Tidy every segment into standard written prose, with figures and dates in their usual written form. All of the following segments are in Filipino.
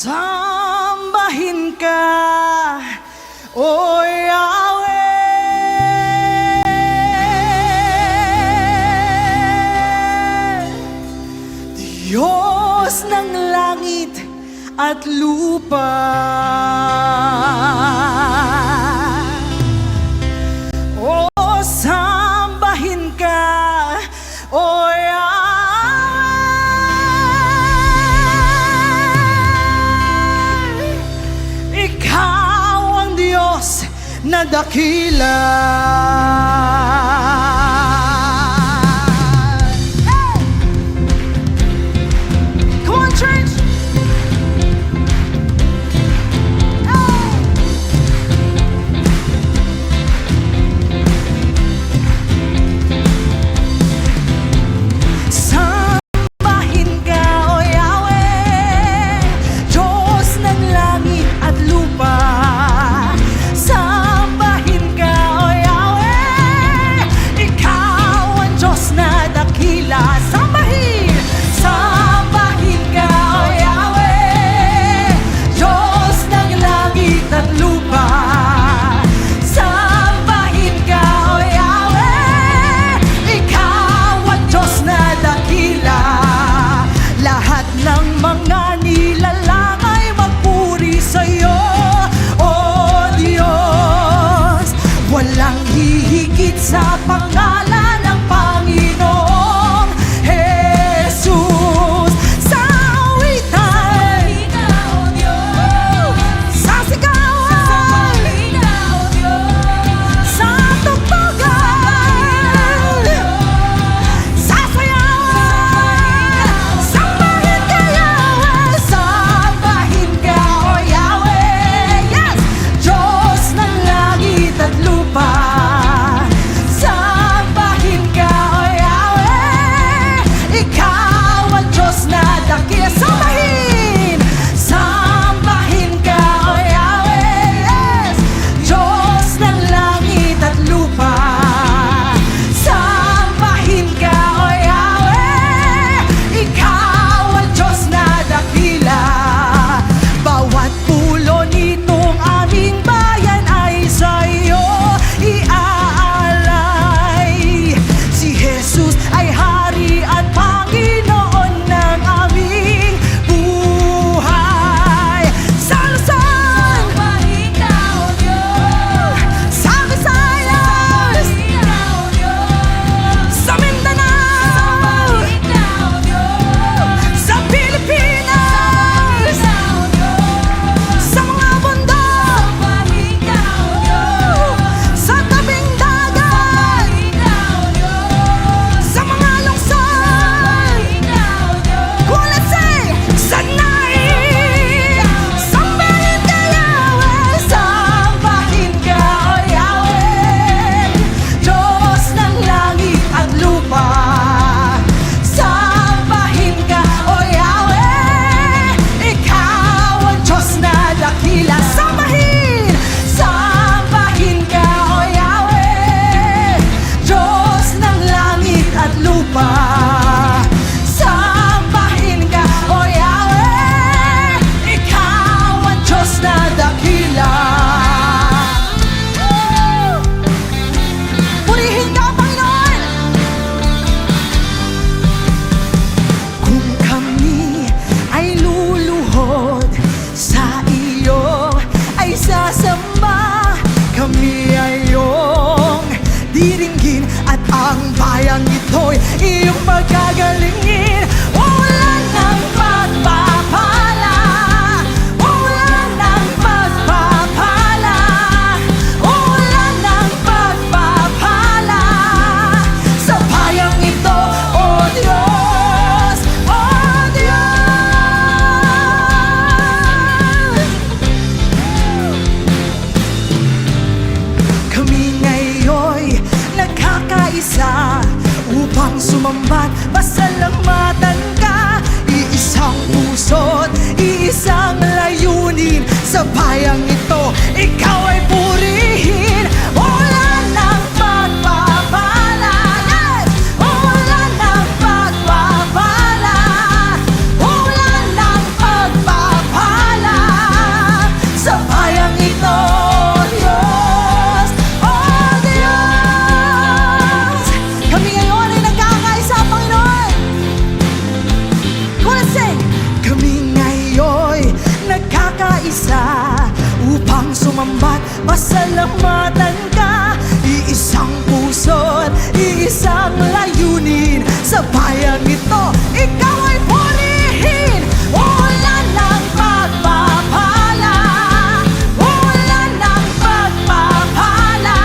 Sambahin ka, O Yahweh. Diyos ng langit at lupa, O sambahin ka, O Yahweh. Ikaw ang Diyos na dakila. Sa pangalan ng Panginoong Jesus, sa awitan, sa sigawan, sa tugtugan, sa sayawan, sambahin ka Yahweh, sambahin ka O Yahweh. Yes! Diyos ng langit at lupa, iyong magagalingin. Wala ng pagpapala, wala ng pagpapala, wala ng pagpapala sa bayang ito, O Diyos, O Diyos. Kami ngayon'y nagkakaisa upang sumambat, pasalamatan ka. Iisang puso't iisang layunin sa bayang ito, ikaw ay purihin. Wala ng pagpapala, yes! Wala ng pagpapala, wala ng pagpapala pasalamatan ka. Iisang puso't iisang layunin. Sa bayang ito, ikaw ay purihin. Ulan ng pagpapala, ulan ng pagpapala,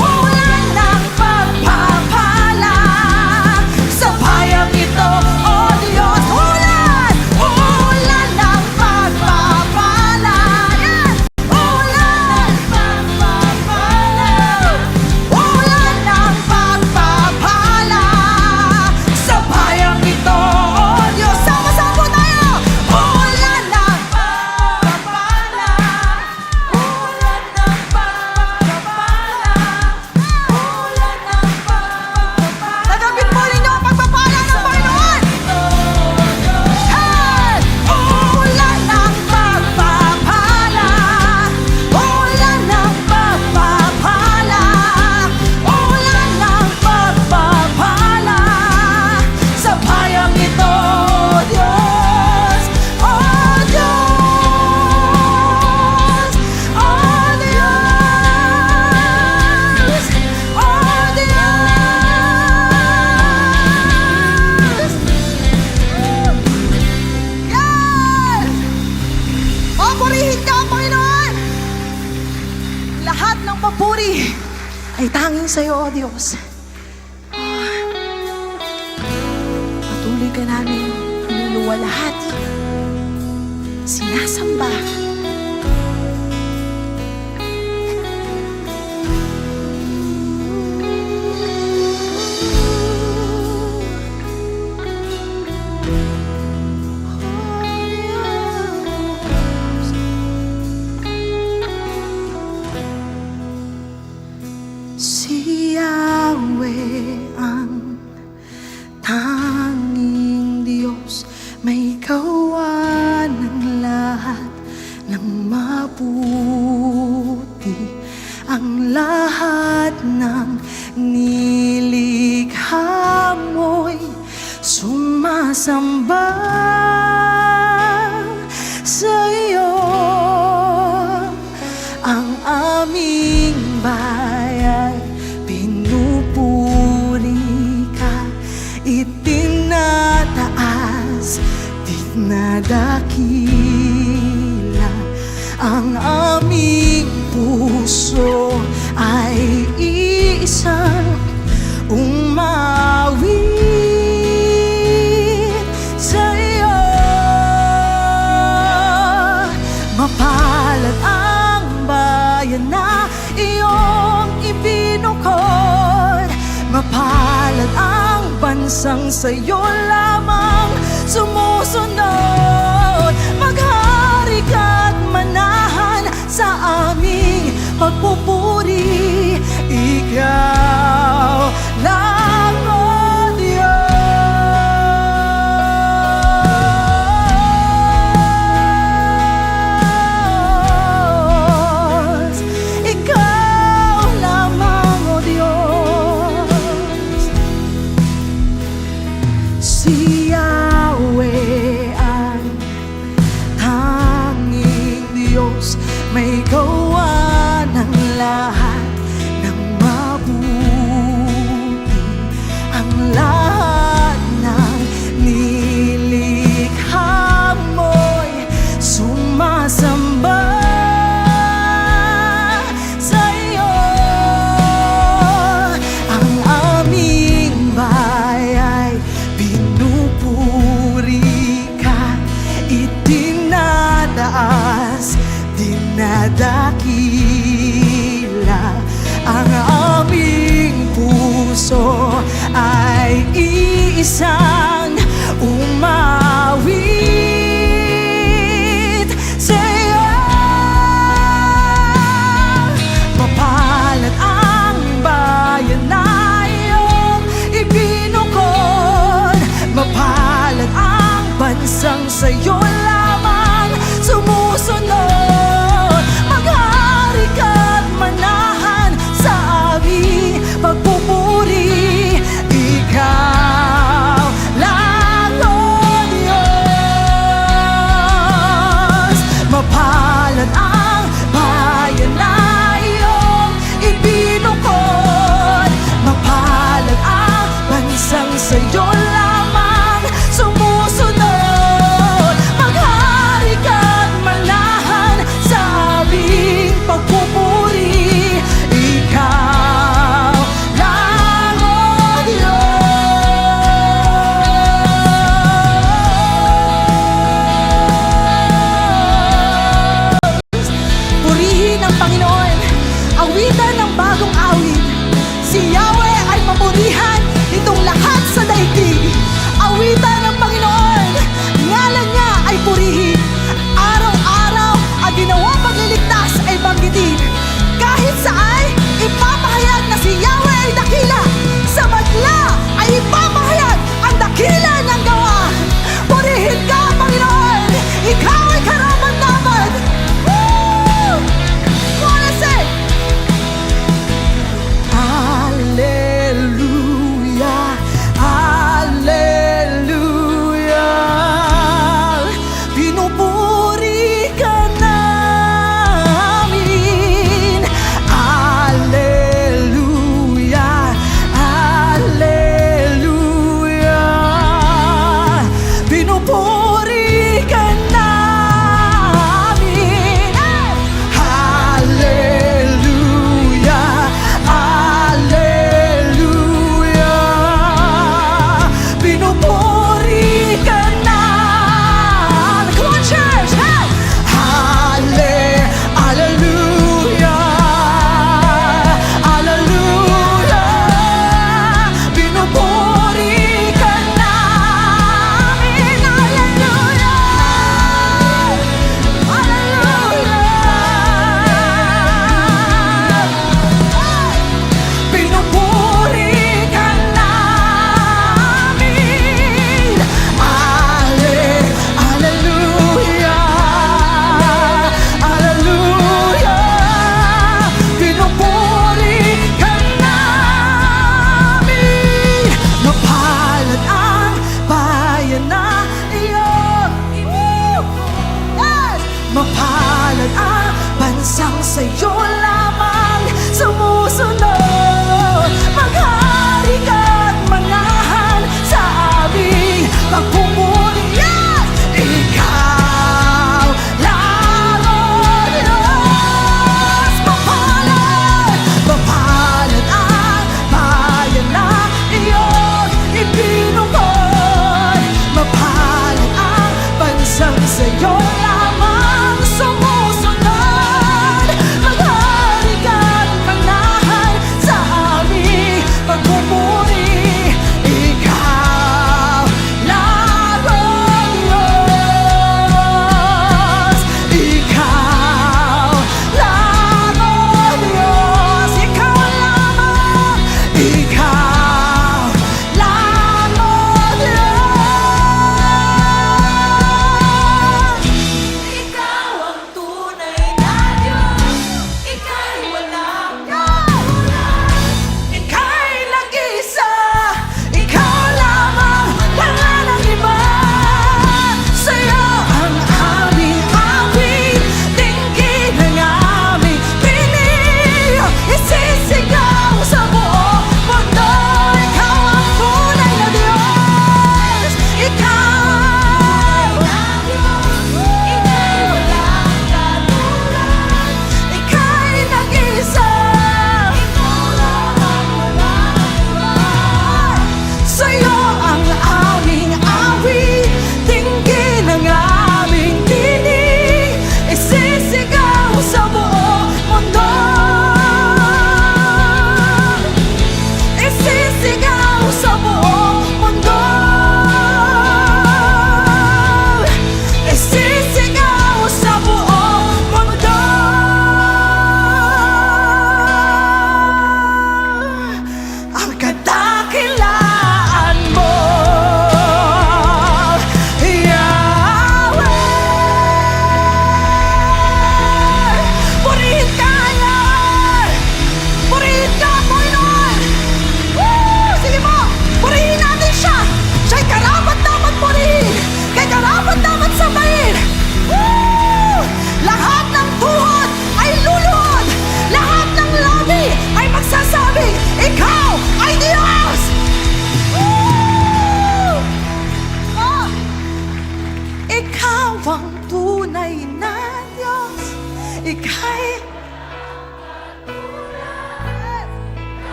ulan ng pagpapala. Sa bayang ito, O Diyos, ulan, ulan ng pagpapala. Yes! Ulan ng pagpapala, ulan ng pagpapala. Sa bayang ito, O Diyos, sama-sama tayo. Ulan ng pagpapala, ulan ng pagpapala, ulan ng pagpapala. Tanggapin po ninyo ang pagpapala ng Panginoon. Hey! Ulan ng pagpapala, ulan ng pagpapala, ulan ng pagpapala. Sa bayang ito, Diyos, O Diyos, O Diyos, O Diyos. Yes! O, purihin ka, Panginoon! Lahat ng papuri ay tanging sa'yo, O Diyos. Patuloy ka namin inuluwalhati, sinasamba. Si Yahweh ang tanging Diyos, may gawa ng lahat ng mabuti. Ang lahat ng nilikha mo'y sumasamba sa iyo. Ang aming bayan pinupuri ka, itinataas, dinadakila. Ang aming puso ay isang umawit sa iyo. Mapalad ang bayan na iyong ibinukod. Mapalad ang bansang sa'yo lamang sumusunod. Maghari ka't manahan sa aming pagpupuri. Ikaw lang, O Diyos. Ikaw lamang, O Diyos. Si Yahweh ang tanging Diyos, may gawa ng lahat ng mabuti. Ang lahat ng nilikha mo'y sumasamba sa iyo. Ang aming bayay pinupuri ka, itinataas, dinadakila. Ang aming puso ay iisang umawit sa iyo. Mapalad ang bayan na iyong ibinukod. Mapalad ang bansang sa'yo lamang sumusunod. Maghari ka't manahan sa aming pagpupuri. Ikaw lang, O Diyos. Mapalad ang bayan na purihan nitong lahat sa daigdig. Awitan ng Panginoon, ngalan niya ay purihin. Araw-araw ang ginawang pagliligtas ay banggitin. Kahit saan, ipapahayag na si Yahweh ay dakila. Sa madla ay ipapahayag ang dakila niyang gawa. Purihin ka, Panginoon! Ikaw ay karaman-daman! Woo! Wanna say, Hallelujah!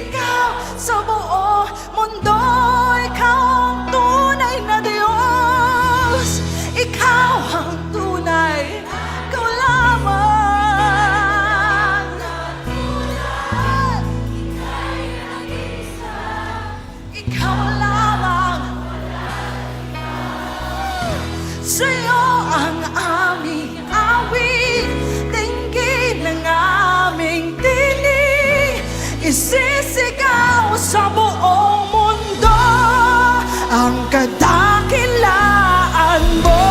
Ikaw sa buong mundo, ikaw ang tunay na Diyos. Ikaw ang tunay, ikaw lamang. Ikaw lamang. Sa'yo ang aming awit, tingin ng aming tinig, isisigaw sa buong mundo ang kadakilaan mo.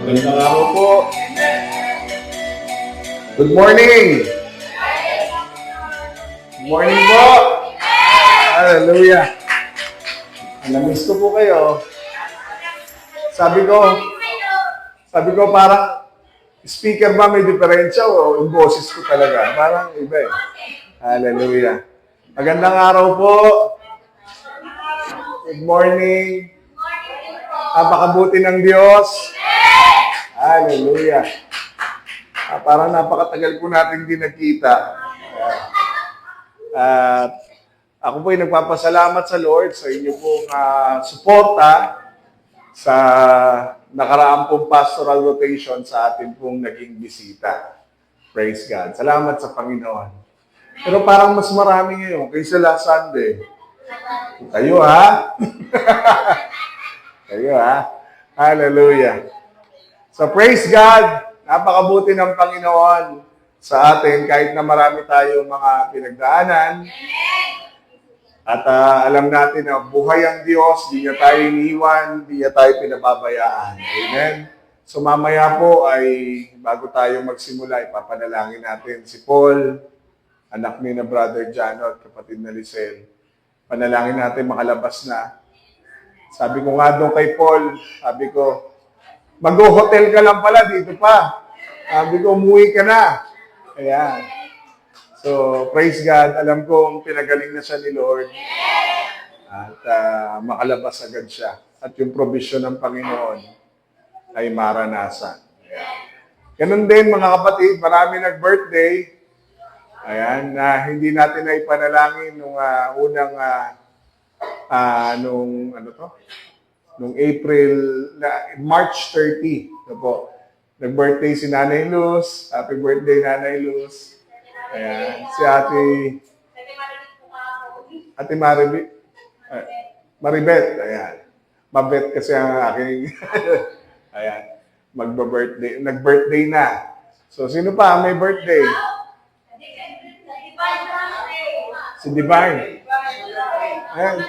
Magandang araw po. Good morning. Good morning po. Hallelujah. Namiss ko po kayo. Sabi ko parang speaker ba may diferensya o yung boses ko talaga? Parang iba eh. Hallelujah. Magandang araw po. Good morning. Napakabuti ng Diyos. Hallelujah. Parang napakatagal po natin din nagkita. At ako po ay nagpapasalamat sa Lord sa inyo pong suporta sa nakaraang pong pastoral rotation sa atin pong naging bisita. Praise God. Salamat sa Panginoon. Pero parang mas marami ngayon kaysa last Sunday. Kayo ha? Kayo ha? Hallelujah. So praise God, napakabuti ng Panginoon sa atin kahit na marami tayong mga pinagdaanan. At alam natin na buhay ang Diyos, di niya tayo iniwan, di niya tayo pinababayaan. Amen? So mamaya po ay bago tayo magsimula, ipapanalangin natin si Paul, anak ni na Brother Jano at kapatid na Lisel. Panalangin natin makalabas na. Sabi ko nga doon kay Paul, sabi ko, mag-hotel ka lang pala, dito pa. Sabi ko, umuwi ka na. Ayan. So, praise God. Alam kong pinagaling na siya ni Lord. At makalabas agad siya. At yung provision ng Panginoon ay maranasan. Ayan. Ganun din, mga kapatid, marami nag-birthday. Ayan, na hindi natin na ipanalangin nung unang Noong March 30. Ito po. Nag-birthday si Nanay Luz. Happy birthday, Nanay Luz. Ayan. Si Ate Maribit. Maribet. Ayan. Mabet kasi ang aking... Ayan. Magba-birthday. Nag-birthday na. So, sino pa may birthday? Si Divine. Ayan.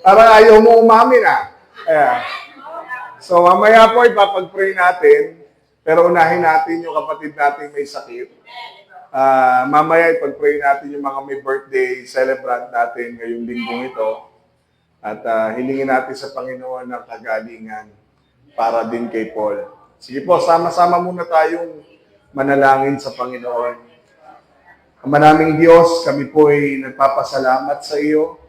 Parang ayaw mo umamin Ayan. So, mamaya po ipapag-pray natin, pero unahin natin yung kapatid natin may sakit. Mamaya ipag-pray natin yung mga may birthday celebrant natin ngayong linggong ito. At hilingin natin sa Panginoon ng kagalingan para din kay Paul. Sige po, sama-sama muna tayong manalangin sa Panginoon. Ama naming Diyos, kami po ay nagpapasalamat sa iyo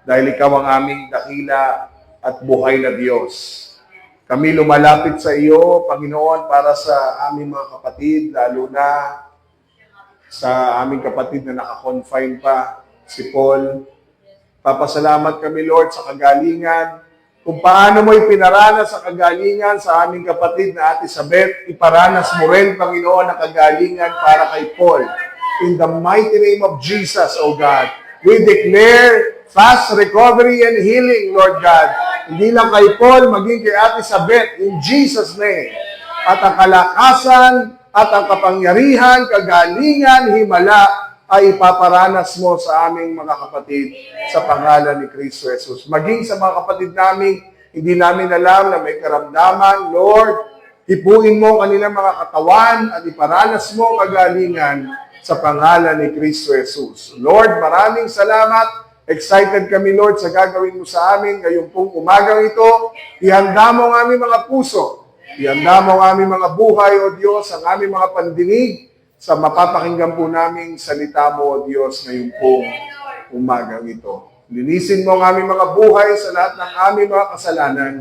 dahil ikaw ang aming dakila at buhay na Diyos. Kami lumalapit sa iyo, Panginoon, para sa aming mga kapatid, lalo na sa aming kapatid na naka-confine pa, si Paul. Papasalamat kami, Lord, sa kagalingan. Kung paano mo ipinaranas sa kagalingan sa aming kapatid na Ate Sabet, iparanas mo rin, Panginoon, ang kagalingan para kay Paul. In the mighty name of Jesus, O God, we declare fast recovery and healing, Lord God. Hindi lang kay Paul, maging kay Ate Sabet, in Jesus' name. At ang kalakasan at ang kapangyarihan, kagalingan, himala, ay ipaparanas mo sa aming mga kapatid sa pangalan ni Kristo Jesus. Maging sa mga kapatid namin, hindi namin alam na may karamdaman, Lord, hipuin mo kanilang mga katawan at iparanas mo kagalingan sa pangalan ni Kristo Jesus. Lord, maraming salamat. Excited kami, Lord, sa gagawin mo sa amin ngayong pong umagang ito. Ihanda mo ang aming mga puso. Ihanda mo ang aming mga buhay, O Diyos, ang aming mga pandinig sa mapapakinggan po naming salita mo, O Diyos, ngayong pong umagang ito. Linisin mo ang aming mga buhay sa lahat ng aming mga kasalanan.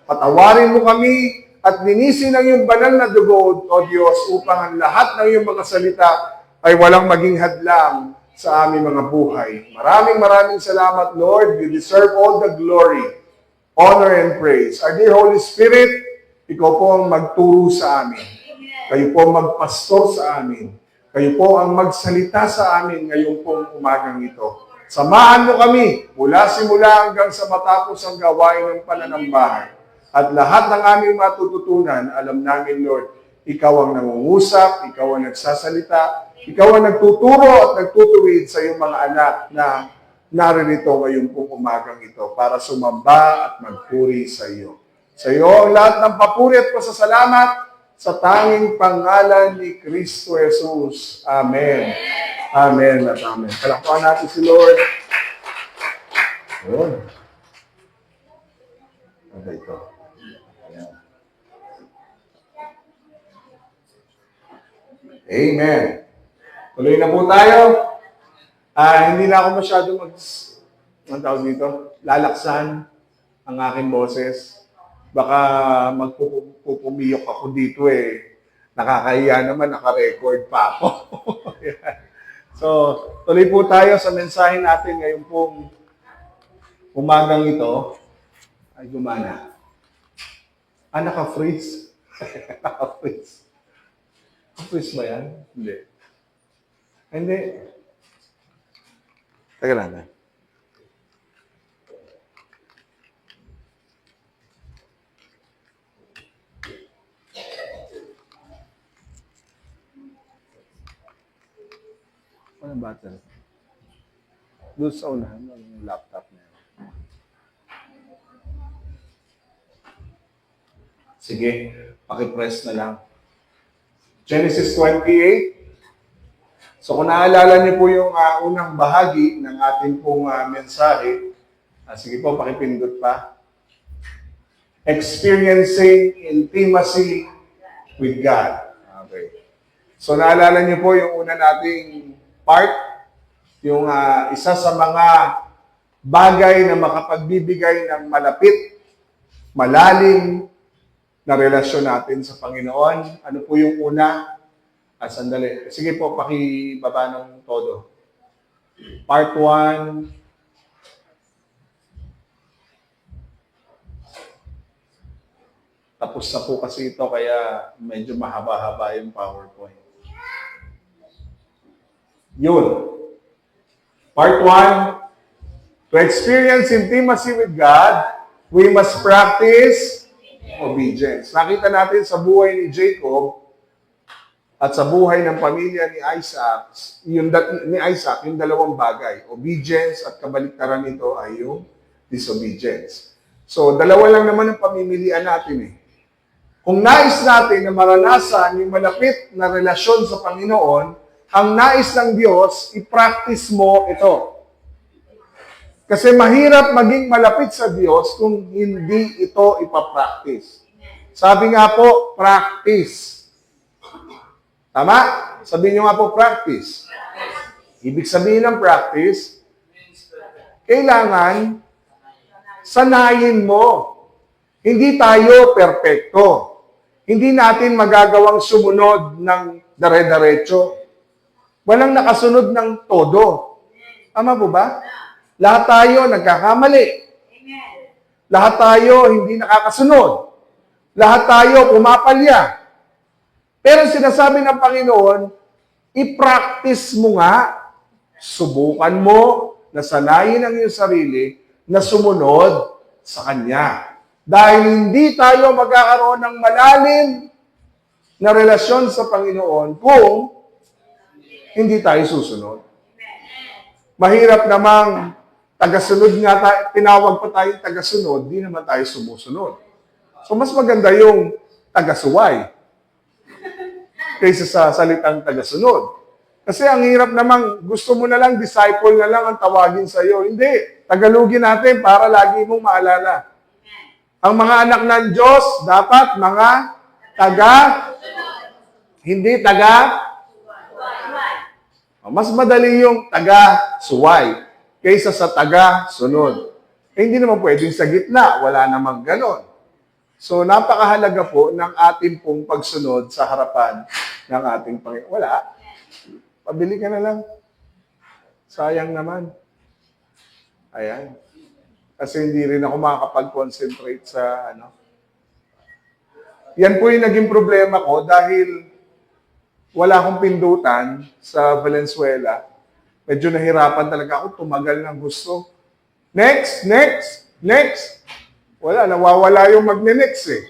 Patawarin mo kami at linisin ang iyong banal na dugo, O Diyos, upang ang lahat ng iyong mga salita ay walang maging hadlang sa aming mga buhay. Maraming salamat, Lord. You deserve all the glory, honor, and praise. Our dear Holy Spirit, ikaw po ang magturo sa amin. Kayo po ang magpastor sa amin. Kayo po ang magsalita sa amin ngayong pong umagang ito. Samahan mo kami mula simula hanggang sa matapos ang gawain ng pananambahan. At lahat ng aming matututunan, alam namin, Lord, ikaw ang nangungusap, ikaw ang nagsasalita, ikaw ang nagtuturo at nagtutuwid sa iyong mga anak na naririto ngayong pong umagang ito para sumamba at magpuri sa iyo. Sa iyo ang lahat ng papuri at pasasalamat sa tanging pangalan ni Kristo Jesus. Amen. Amen at amen. Palakpakan natin si Lord. Ayun. Ano ito? Ayan. Amen. Tuloy na po tayo. Hindi na ako masyado ang tawag dito, lalaksan ang aking boses. Baka magpupumiyok ako dito Nakakahiya naman, naka-record pa ako. So, tuloy po tayo sa mensahe natin ngayon pong umagang ito. Ay, gumana. Naka-freeze. Naka-freeze. Naka-freeze ba yan? Hindi. Hindi. Teka lang. Anong battery? Doon sa unahan ng laptop na yun. Sige, pakipress na lang. Genesis 28. So kung naalala niyo po yung unang bahagi ng ating pong mensahe, sige po, pakipindot pa. Experiencing intimacy with God. Okay. So naalala niyo po yung una nating part, yung isa sa mga bagay na makapagbibigay ng malapit, malalim na relasyon natin sa Panginoon. Ano po yung una? Sandali. Sige po, pakibaba ng todo. Part 1. Tapos na po kasi ito, kaya medyo mahaba-haba yung PowerPoint. Yun. Part 1, to experience intimacy with God, we must practice obedience. Nakita natin sa buhay ni Jacob at sa buhay ng pamilya ni Isaac, yung dalawang bagay, obedience at kabaliktaran nito ay yung disobedience. So, dalawa lang naman ang pamimilian natin eh. Kung nais natin na maranasan yung malapit na relasyon sa Panginoon, ang nais ng Diyos, i-practice mo ito. Kasi mahirap maging malapit sa Diyos kung hindi ito ipapractice. Sabi nga po, practice. Tama? Sabihin nyo nga po, practice. Ibig sabihin ng practice, kailangan sanayin mo. Hindi tayo perpekto. Hindi natin magagawang sumunod ng dare-daretso. Walang nakasunod ng todo. Tama po ba? Lahat tayo nagkakamali. Lahat tayo hindi nakakasunod. Lahat tayo pumapalya. Pero sinasabi ng Panginoon, i-practice mo nga, subukan mo, nasanayin ang iyong sarili na sumunod sa Kanya. Dahil hindi tayo magkakaroon ng malalim na relasyon sa Panginoon kung hindi tayo susunod. Mahirap namang tagasunod nga tayo, tinawag pa tayo tagasunod, di naman tayo sumusunod. So mas maganda yung tagasuway kaysa sa salitang tagasunod. Kasi ang hirap namang gusto mo na lang, disciple na lang ang tawagin sa iyo. Hindi. Tagalogin natin para lagi mong maalala. Ang mga anak ng Diyos, dapat mga hindi mas madali yung taga-suway kaysa sa taga-sunod. Eh, hindi naman pwedeng sa gitna, wala namang ganon. So, napakahalaga po ng ating pong pagsunod sa harapan ng ating Panginoon. Wala. Pabili ka na lang. Sayang naman. Ayan. Kasi hindi rin ako makakapag-concentrate sa Yan po yung naging problema ko dahil wala akong pindutan sa Valenzuela. Medyo nahirapan talaga ako, tumagal ng gusto. Next. Wala, nawawala yung magne-next eh.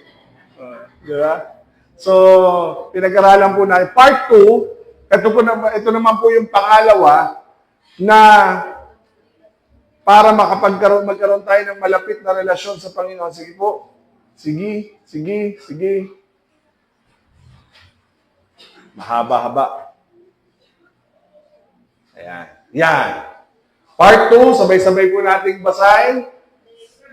Di ba? So, pinag-aralan po na. Part 2, ito naman po yung pangalawa na para magkaroon tayo ng malapit na relasyon sa Panginoon. Sige po. Sige. Mahaba-haba. Ayan. Yan. Part 2, sabay-sabay po nating basahin.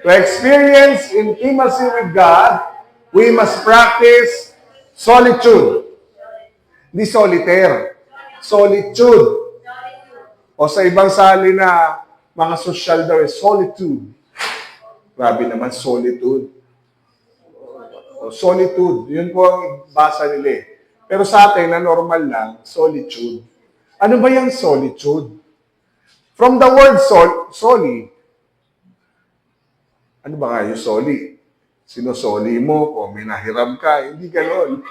To experience intimacy with God, we must practice solitude. Hindi solitaire. Solitude. O sa ibang sali na mga social daw, solitude. Grabe naman, solitude. Solitude. Yun po ang basa nila eh. Pero sa atin, na normal lang, solitude. Ano ba yung solitude? From the word soli. Ano ba nga yung soli? Sinusoli mo o may nahiram ka? Hindi gano'n.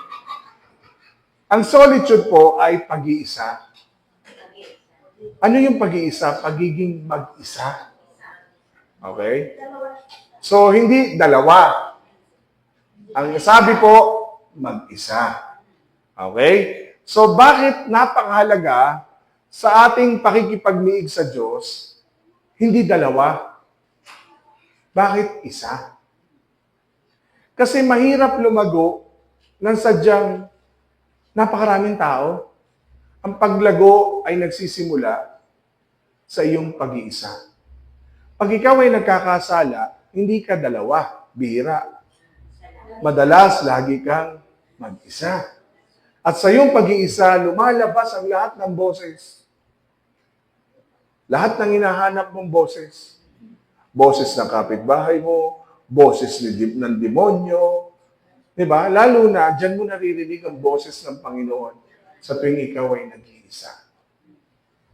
Ang solitude po ay pag-iisa. Ano yung pag-iisa? Pagiging mag-isa. Okay? So, hindi dalawa. Ang sabi po, mag-isa. Okay? So, bakit napakahalaga sa ating pakikipagniig sa Diyos, hindi dalawa? Bakit isa? Kasi mahirap lumago ng sadyang napakaraming tao. Ang paglago ay nagsisimula sa iyong pag-iisa. Pag ikaw ay nagkakasala, hindi ka dalawa, bihira. Madalas, lagi kang mag-isa. At sa iyong pag-iisa, lumalabas ang lahat ng boses. Lahat ng hinahanap mong boses. Boses ng kapitbahay mo, boses ng demonyo. Diba? Lalo na, dyan mo naririnig ang boses ng Panginoon sa tuwing ikaw ay nag-iisa.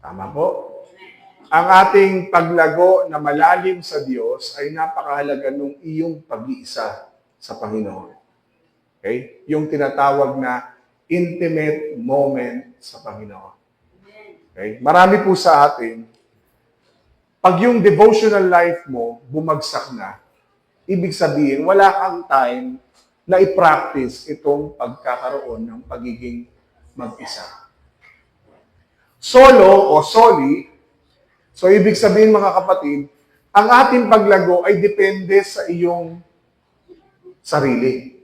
Tama po? Ang ating paglago na malalim sa Diyos ay napakahalaga nung iyong pag-iisa sa Panginoon. Okay? Yung tinatawag na intimate moment sa Panginoon. Okay? Marami po sa atin, pag yung devotional life mo bumagsak na, ibig sabihin, wala kang time na i-practice itong pagkakaroon ng pagiging mag-isa. Solo o soli, so ibig sabihin mga kapatid, ang ating paglago ay depende sa iyong sarili.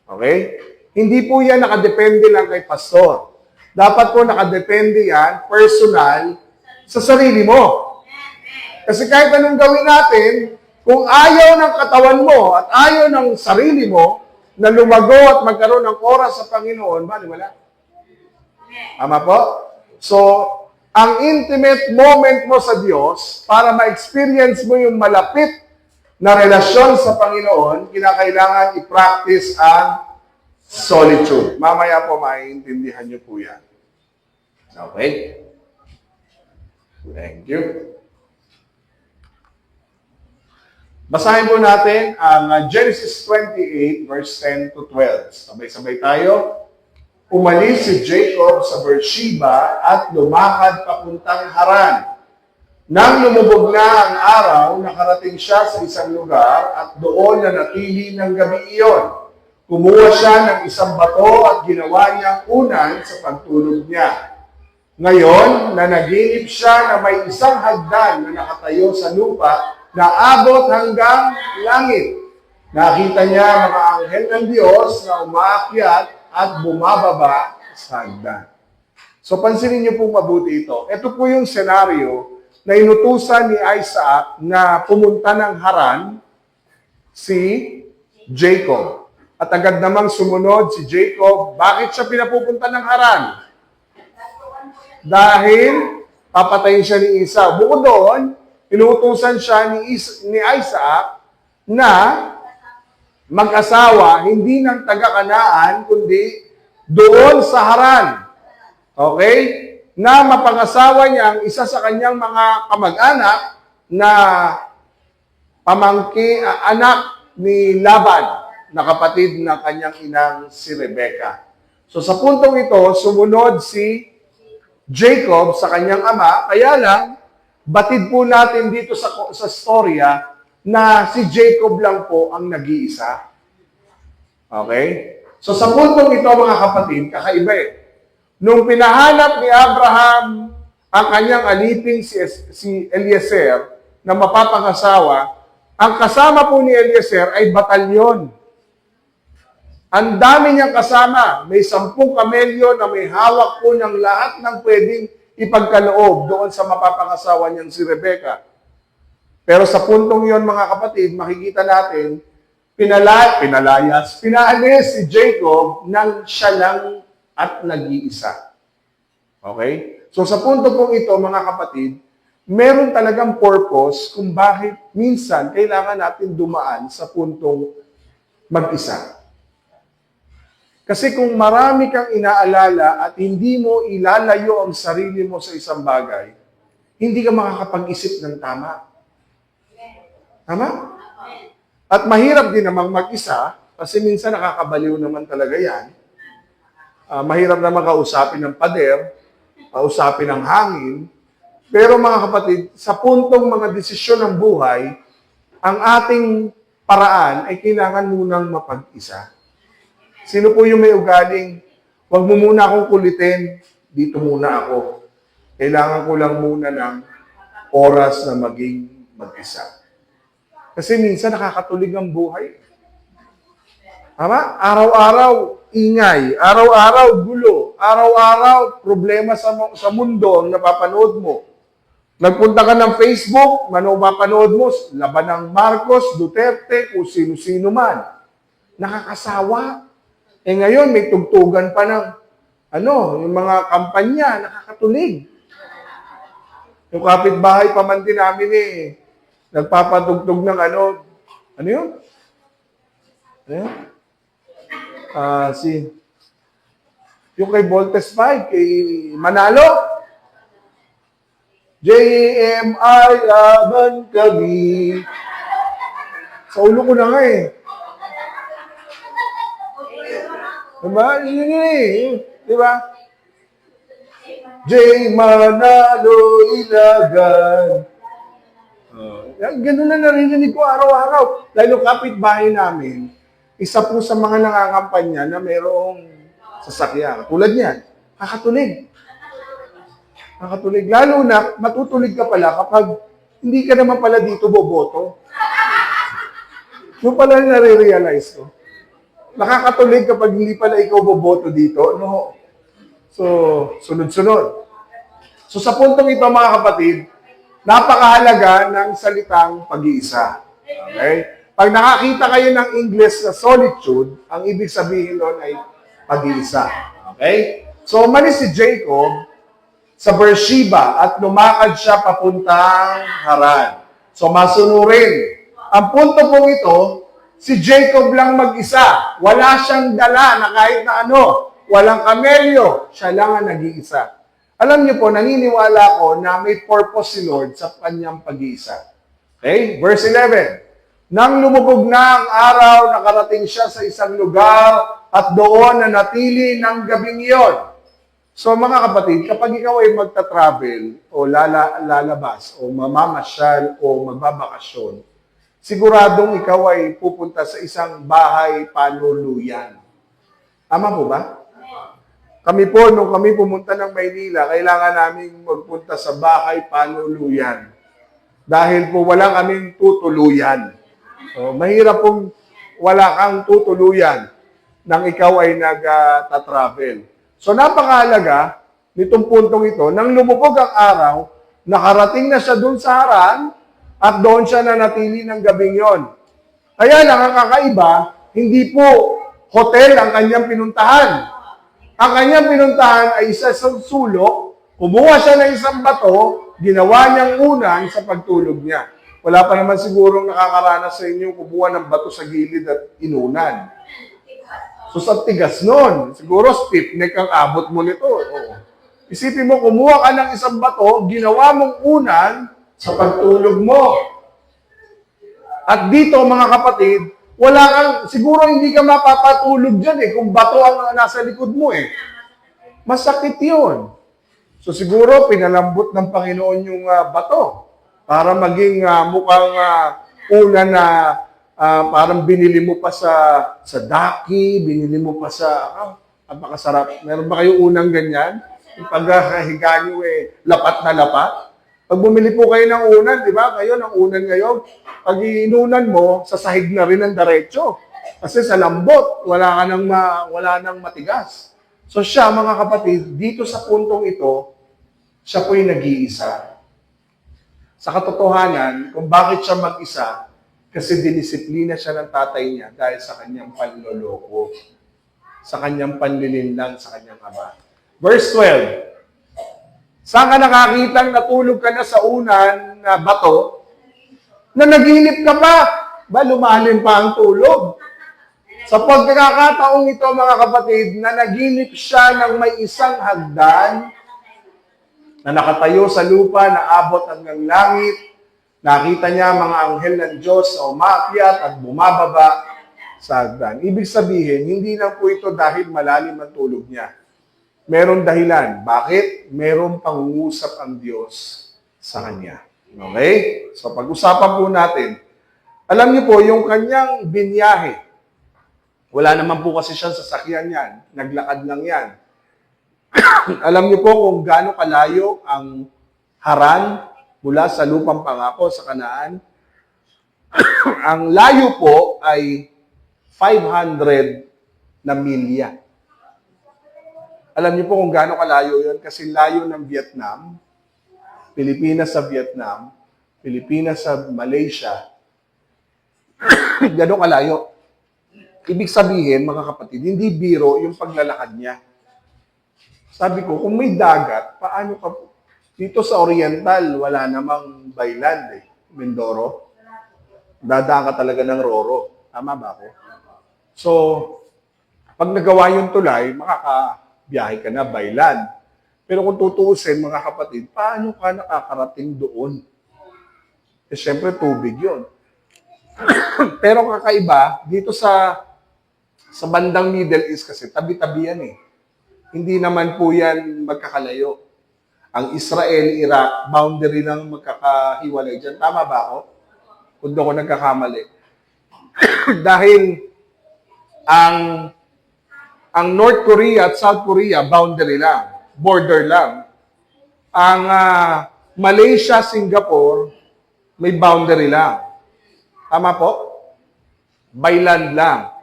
Okay? Hindi po yan nakadepende lang kay pastor. Dapat po nakadepende yan, personal, sa sarili mo. Kasi kahit anong gawin natin, kung ayaw ng katawan mo at ayaw ng sarili mo na lumago at magkaroon ng oras sa Panginoon, bali wala. Tama po? So, ang intimate moment mo sa Diyos, para ma-experience mo yung malapit na relasyon sa Panginoon, kinakailangan i-practice ang solitude. Mamaya po maiintindihan niyo po yan. Okay? Thank you. Basahin po natin ang Genesis 28, verse 10 to 12. Sabay-sabay tayo. Umalis si Jacob sa Beersheba at lumakad papuntang Haran. Nang lumubog na ang araw, nakarating siya sa isang lugar at doon nanatili ng gabi iyon. Kumuha siya ng isang bato at ginawa niyang unan sa pagtulog niya. Ngayon, nanaginip siya na may isang hagdan na nakatayo sa lupa na abot hanggang langit. Nakita niya mga anghel ng Diyos na umaakyat at bumababa sa hagdan. So pansinin niyo po mabuti ito. Ito po yung senaryo na inutusan ni Isaac na pumunta ng Haran si Jacob. At agad namang sumunod si Jacob. Bakit siya pinapupunta ng Haran? Dahil papatayin siya ni Esau. Bukod doon, inutusan siya ni Isaac na mag-asawa, hindi ng taga-Kanaan, kundi doon sa Haran. Okay? Na mapangasawa niya ang isa sa kanyang mga kamag-anak na anak ni Laban, na kapatid na kanyang inang si Rebecca. So sa puntong ito, sumunod si Jacob sa kanyang ama, kaya lang, batid po natin dito sa storya na si Jacob lang po ang nag-iisa. Okay? So sa puntong ito mga kapatid, kakaiba eh. Nung pinahanap ni Abraham ang kanyang aliping si Eliezer na mapapangasawa, ang kasama po ni Eliezer ay batalyon. Ang dami niyang kasama. May 10 kamelyo na may hawak po ng lahat ng pwedeng ipagkaloob doon sa mapapangasawa niyang si Rebecca. Pero sa puntong yon mga kapatid, makikita natin, pinaalis si Jacob nang siya lang at nag-iisa. Okay? So sa punto pong ito, mga kapatid, meron talagang purpose kung bakit minsan kailangan natin dumaan sa puntong mag-isa. Kasi kung marami kang inaalala at hindi mo ilalayo ang sarili mo sa isang bagay, hindi ka makakapag-isip ng tama. Tama? At mahirap din namang mag-isa, kasi minsan nakakabaliw naman talaga yan. Mahirap naman kausapin ng pader, kausapin ng hangin. Pero mga kapatid, sa puntong mga desisyon ng buhay, ang ating paraan ay kailangan munang mapag-isa. Sino po yung may ugaling, wag mo muna akong kulitin, dito muna ako. Kailangan ko lang muna ng oras na maging mag-isa. Kasi minsan nakakatulig ang buhay. Tama? Araw-araw, ingay. Araw-araw, gulo. Araw-araw, problema sa mundo ang napapanood mo. Nagpunta ka ng Facebook, mapapanood mo, laban ng Marcos, Duterte, kung sino-sino man. Nakakasawa. Ngayon, may tugtugan pa ng, yung mga kampanya, nakakatulig. Yung kapitbahay pa man din namin nagpapatugtog ng ano yun? Yung kay Voltes 5, kay Manalo, JMI laban kami. Sa ulo ko na nga Diba? Yun yun eh. Diba? J. Manalo Ilagan. Ganun na narinig ko araw-araw. Dahil yung kapitbahay namin, isa po sa mga nangangampanya na mayroong sasakyan. Tulad niyan, kakatulig. Kakatulig. Lalo na, matutulig ka pala kapag hindi ka naman pala dito boboto. Yung pala nare-realize ko. Nakakatulig kapag hindi pala ikaw boboto dito. No? So, sunod-sunod. So, sa puntong ito, mga kapatid, napakahalaga ng salitang pag-iisa. Okay? Pag nakakita kayo ng English na solitude, ang ibig sabihin doon ay pag-iisa. Okay? So, umalis si Jacob sa Beersheba at lumakad siya papuntang Haran. So, masunurin. Ang punto pong ito, si Jacob lang mag-isa. Wala siyang dala na kahit na ano. Walang kamelyo. Siya lang ang nag-iisa. Alam niyo po, naniniwala ko na may purpose si Lord sa kanyang pag-iisa. Okay? Verse 11. Nang lumubog na ang araw, nakarating siya sa isang lugar at doon nanatili ng gabing iyon. So mga kapatid, kapag ikaw ay magta-travel o lalabas o mamamasyal o magbabakasyon, siguradong ikaw ay pupunta sa isang bahay panuluyan. Tama po ba? Kami po, nung kami pumunta ng Maynila, kailangan namin magpunta sa bahay panuluyan. Dahil po wala kaming tutuluyan. So, mahirap pong wala kang tutuluyan nang ikaw ay nag-travel. So napakahalaga nitong puntong ito, nang lumubog ang araw, nakarating na siya dun sa Haran at doon siya nanatili ng gabing yon. Kaya lang ang kakaiba, hindi po hotel ang kanyang pinuntahan. Ang kanyang pinuntahan ay isa sa sulok, kumuha siya ng isang bato, ginawa niyang unan sa pagtulog niya. Wala pa naman sigurong nakakaranas sa inyo kumuha ng bato sa gilid at inunan. So sa tigas nun, siguro stiff neck ang abot mo nito. Oo. Isipin mo, kumuha ka ng isang bato, ginawa mong unan sa pagtulog mo. At dito mga kapatid, wala kang, siguro hindi ka mapapatulog dyan kung bato ang nasa likod mo Masakit yun. So siguro pinalambot ng Panginoon yung bato para maging mukhang una na parang binili mo pa sa daki, binili mo pa sa, napakasarap. Meron ba kayo unang ganyan? Yung pagkahiga nyo lapat na lapat. Pag bumili po kayo ng unan, di ba? Ngayon, ang unan ngayon, pag inunan mo, sa sahig na rin ang diretso. Kasi sa lambot, wala nang matigas. So siya, mga kapatid, dito sa puntong ito, siya po'y nag-iisa. Sa katotohanan, kung bakit siya mag-isa, kasi dinisiplina siya ng tatay niya dahil sa kanyang panloloko, sa kanyang panlilinlang, sa kanyang ama. Verse 12. Saan ka nakakitang natulog ka na sa unan na bato, na naginip ka pa? Ba, lumalim pa ang tulog? Sa pagkakataong ito, mga kapatid, na naginip siya ng may isang hagdan na nakatayo sa lupa na abot hanggang langit. Nakita niya mga anghel ng Diyos na umaakyat at bumababa sa hagdan. Ibig sabihin, hindi lang po ito dahil malalim ang tulog niya. Meron dahilan. Bakit? Meron pangungusap ang Diyos sa kanya. Okay? So pag-usapan po natin. Alam niyo po, yung kanyang binyahe, wala naman po kasi siyang sasakyan yan. Naglakad lang yan. Alam niyo po kung gaano kalayo ang Haran mula sa lupang pangako sa Kanaan. Ang layo po ay 500 na milya. Alam niyo po kung gaano kalayo yun kasi layo ng Vietnam, Pilipinas sa Vietnam, Pilipinas sa Malaysia, gano'ng kalayo. Ibig sabihin, mga kapatid, hindi biro yung paglalakad niya. Sabi ko, kung may dagat, paano ka dito sa Oriental, wala namang bayland Mindoro. Dadaan ka talaga ng Roro. Tama ba ako? So, pag nagawa yung tulay, makakabiyahe ka na bayland. Pero kung tutuusin, mga kapatid, paano ka nakakarating doon? Siyempre, tubig yun. Pero kakaiba, dito sa Sa bandang Middle East kasi, tabi-tabi yan eh. Hindi naman po yan magkakalayo. Ang Israel, Iraq, boundary lang magkakahiwalay dyan. Tama ba ako? Kung doon ko nagkakamali. Dahil ang North Korea at South Korea, boundary lang. Border lang. Ang Malaysia, Singapore, may boundary lang. Tama po? By land lang.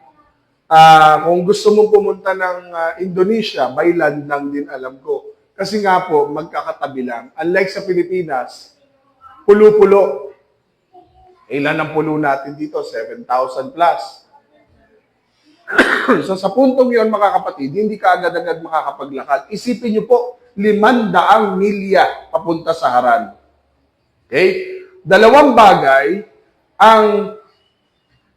Kung gusto mong pumunta ng Indonesia, by land lang din alam ko. Kasi nga po, magkakatabi lang. Unlike sa Pilipinas, pulo-pulo. Ilan ang pulo natin dito? 7,000 plus. So sa puntong yon mga kapatid, hindi ka agad-agad makakapaglakad. Isipin niyo po, 500 milya papunta sa Haran. Okay? Dalawang bagay ang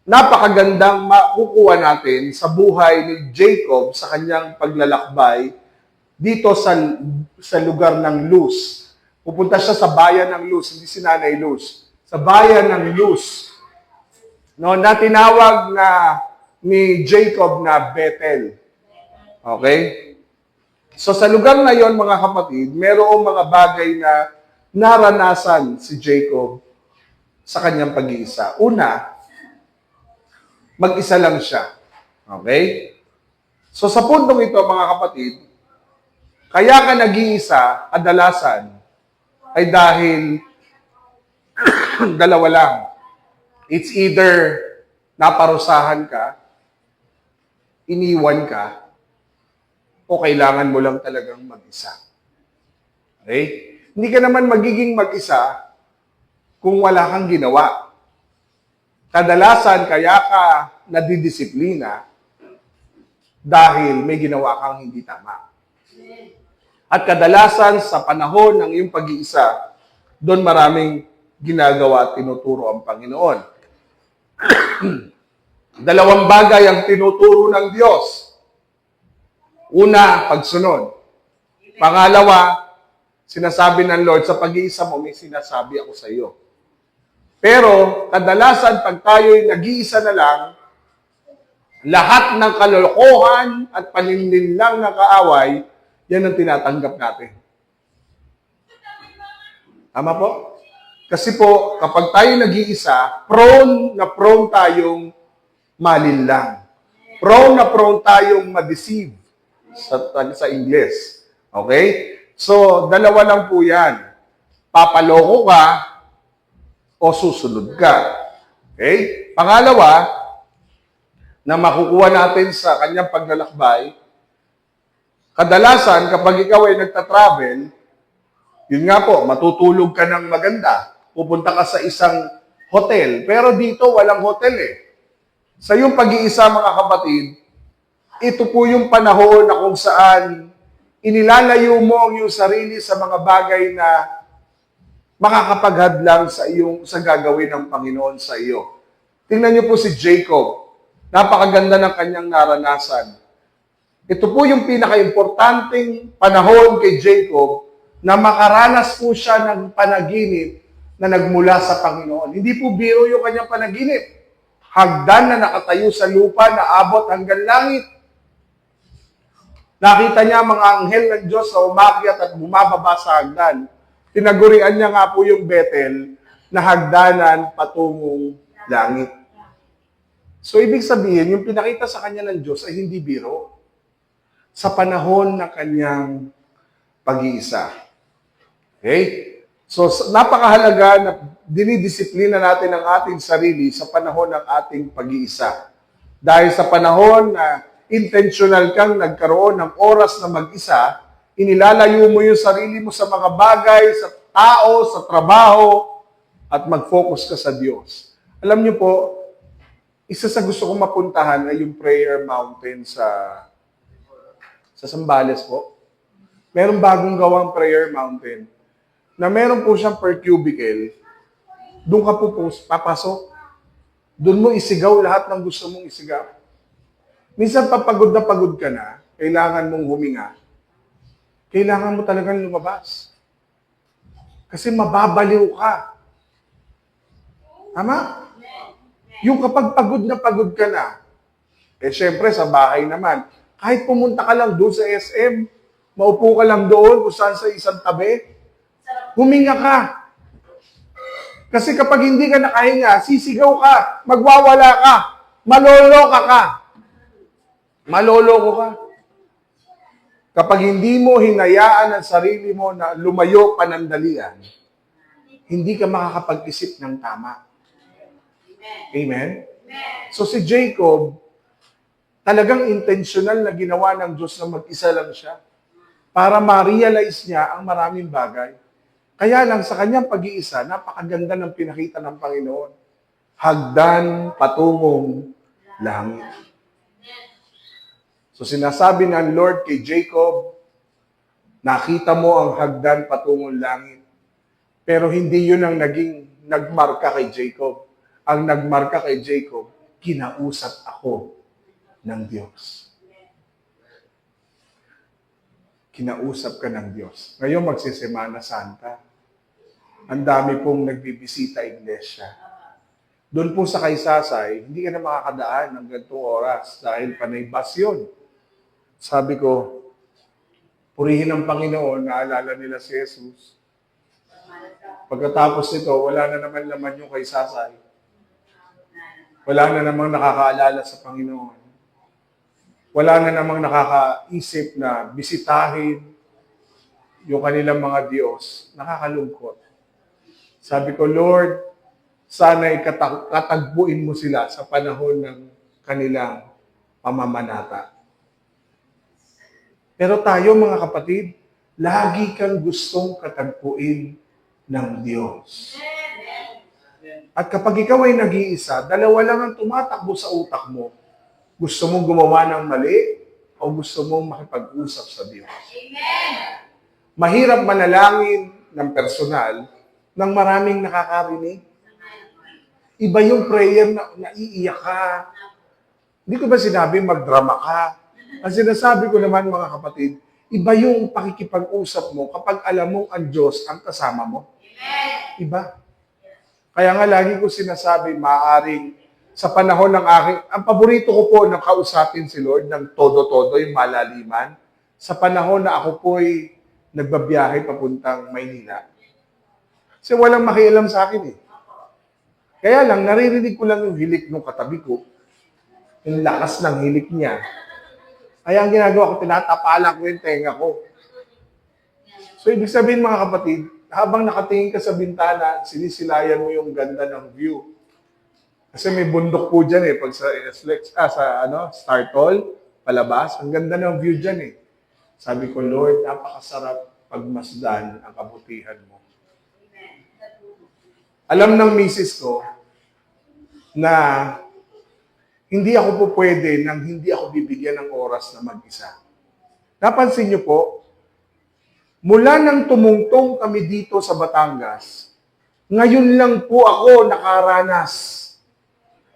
napakagandang makukuha natin sa buhay ni Jacob sa kanyang paglalakbay dito sa lugar ng Luz. Pupunta siya sa bayan ng Luz, hindi si Nanay Luz. Sa bayan ng Luz. No, na tinawag na ni Jacob na Bethel. Okay? So sa lugar na yon mga kapatid, merong mga bagay na naranasan si Jacob sa kanyang pag-iisa. Una, mag-isa lang siya. Okay? So sa puntong ito, mga kapatid, kaya ka nag-iisa, kadalasan, ay dahil dalawa lang. It's either naparusahan ka, iniwan ka, o kailangan mo lang talagang mag-isa. Okay? Hindi ka naman magiging mag-isa kung wala kang ginawa. Kadalasan, kaya ka nadidisiplina dahil may ginawa kang hindi tama. At kadalasan, sa panahon ng iyong pag-iisa, doon maraming ginagawa at tinuturo ang Panginoon. Dalawang bagay ang tinuturo ng Diyos. Una, pagsunod. Pangalawa, sinasabi ng Lord, sa pag-iisa mo, may sinasabi ako sa iyo. Pero, kadalasan, pag tayo'y nag-iisa na lang, lahat ng kalokohan at panindilang na kaaway, yan ang tinatanggap natin. Tama po? Kasi po, kapag tayo nag-iisa, prone tayong malinlang. Prone tayong ma-deceive sa English. Okay? So, dalawa lang po yan. Papaloko ka o susunod ka. Okay? Pangalawa, na makukuha natin sa kanyang paglalakbay, kadalasan, kapag ikaw ay nagta-travel, yun nga po, matutulog ka ng maganda. Pupunta ka sa isang hotel. Pero dito, walang hotel eh. Sa iyong pag-iisa, mga kapatid, ito po yung panahon na kung saan inilalayo mo ang iyong sarili sa mga bagay na makakapaghadlang sa gagawin ng Panginoon sa iyo. Tingnan niyo po si Jacob. Napakaganda ng kanyang naranasan. Ito po yung pinaka-importanting panahon kay Jacob na makaranas po siya ng panaginip na nagmula sa Panginoon. Hindi po biro yung kanyang panaginip. Hagdan na nakatayo sa lupa na abot hanggang langit. Nakita niya mga anghel ng Diyos na umakyat at bumababa sa hagdan. Tinagurian niya nga po yung Bethel na hagdanan patungong langit. So, ibig sabihin, yung pinakita sa kanya ng Diyos ay hindi biro. Sa panahon ng kanyang pag-iisa. Okay? So, napakahalaga na dinidisiplina natin ang ating sarili sa panahon ng ating pag-iisa. Dahil sa panahon na intentional kang nagkaroon ng oras na mag-isa, inilalayo mo yung sarili mo sa mga bagay, sa tao, sa trabaho, at mag-focus ka sa Diyos. Alam niyo po, isa sa gusto kong mapuntahan ay yung Prayer Mountain sa Zambales po. Merong bagong gawang Prayer Mountain na meron po siyang per cubicle. Doon ka po papasok. Doon mo isigaw lahat ng gusto mong isigaw. Minsan papagod na pagod ka na, kailangan mong huminga. Kailangan mo talagang lumabas. Kasi mababaliw ka. Tama? Yung kapag pagod na pagod ka na, Eh syempre, sa bahay naman, kahit pumunta ka lang doon sa SM, maupo ka lang doon kung saan sa isang tabi, huminga ka. Kasi kapag hindi ka nakahinga, sisigaw ka, magwawala ka, maloloka ka. Maloloko ka. Kapag hindi mo hinayaan ang sarili mo na lumayo panandalian, hindi ka makakapag-isip ng tama. Amen? So si Jacob, talagang intentional na ginawa ng Diyos na mag-isa lang siya para ma-realize niya ang maraming bagay. Kaya lang sa kanyang pag-iisa, napakaganda ng pinakita ng Panginoon. Hagdan patungong langit. So sinasabi ng Lord kay Jacob, nakita mo ang hagdan patungong langit. Pero hindi yun ang nagmarka kay Jacob. Ang nagmarka kay Jacob, kinausap ako ng Diyos. Kinausap ka ng Diyos. Ngayon magsisemana Santa. Ang dami pong nagbibisita iglesia. Doon po sa Kaysasay, hindi ka na makakadaan ng ganitong oras dahil panay bus yun. Sabi ko, purihin ang Panginoon, naalala nila si Jesus. Pagkatapos nito, wala na naman laman yung Kaysasay. Wala na namang nakakaalala sa Panginoon. Wala na namang nakakaisip na bisitahin yung kanilang mga Diyos. Nakakalungkot. Sabi ko, Lord, sana'y katagpuin mo sila sa panahon ng kanilang pamamanata. Pero tayo mga kapatid, lagi kang gustong katagpuin ng Diyos. At kapag ikaw ay nag-iisa, dalawa lang ang tumatakbo sa utak mo. Gusto mong gumawa ng mali o gusto mong makipag-usap sa Diyos. Amen. Mahirap manalangin ng personal ng maraming nakakarinig. Iba yung prayer na naiiyak ka. Hindi ko ba sinabi magdrama ka? Ang sinasabi ko naman mga kapatid, iba yung pakikipag-usap mo kapag alam mong ang Diyos ang kasama mo. Iba. Kaya nga lagi ko sinasabi, maaaring sa panahon ng ang paborito ko po na kausapin si Lord ng todo-todo, yung malaliman, sa panahon na ako po'y nagbabiyahe papuntang Maynila. Kasi walang makialam sa akin eh. Kaya lang, naririnig ko lang yung hilik ng katabi ko, yung lakas ng hilik niya. Kaya ang ginagawa ko, tinatapala ko yung tenga ko. So, ibig sabihin mga kapatid, habang nakatingin ka sa bintana, sinisilayan mo yung ganda ng view. Kasi may bundok po dyan eh, pag sa Star Toll, palabas, ang ganda ng view dyan eh. Sabi ko, Lord, napakasarap pagmasdan ang kabutihan mo. Alam ng misis ko na hindi ako po pwede nang hindi ako bibigyan ng oras na mag-isa. Napansin niyo po, mula nang tumungtong kami dito sa Batangas, ngayon lang po ako nakaranas.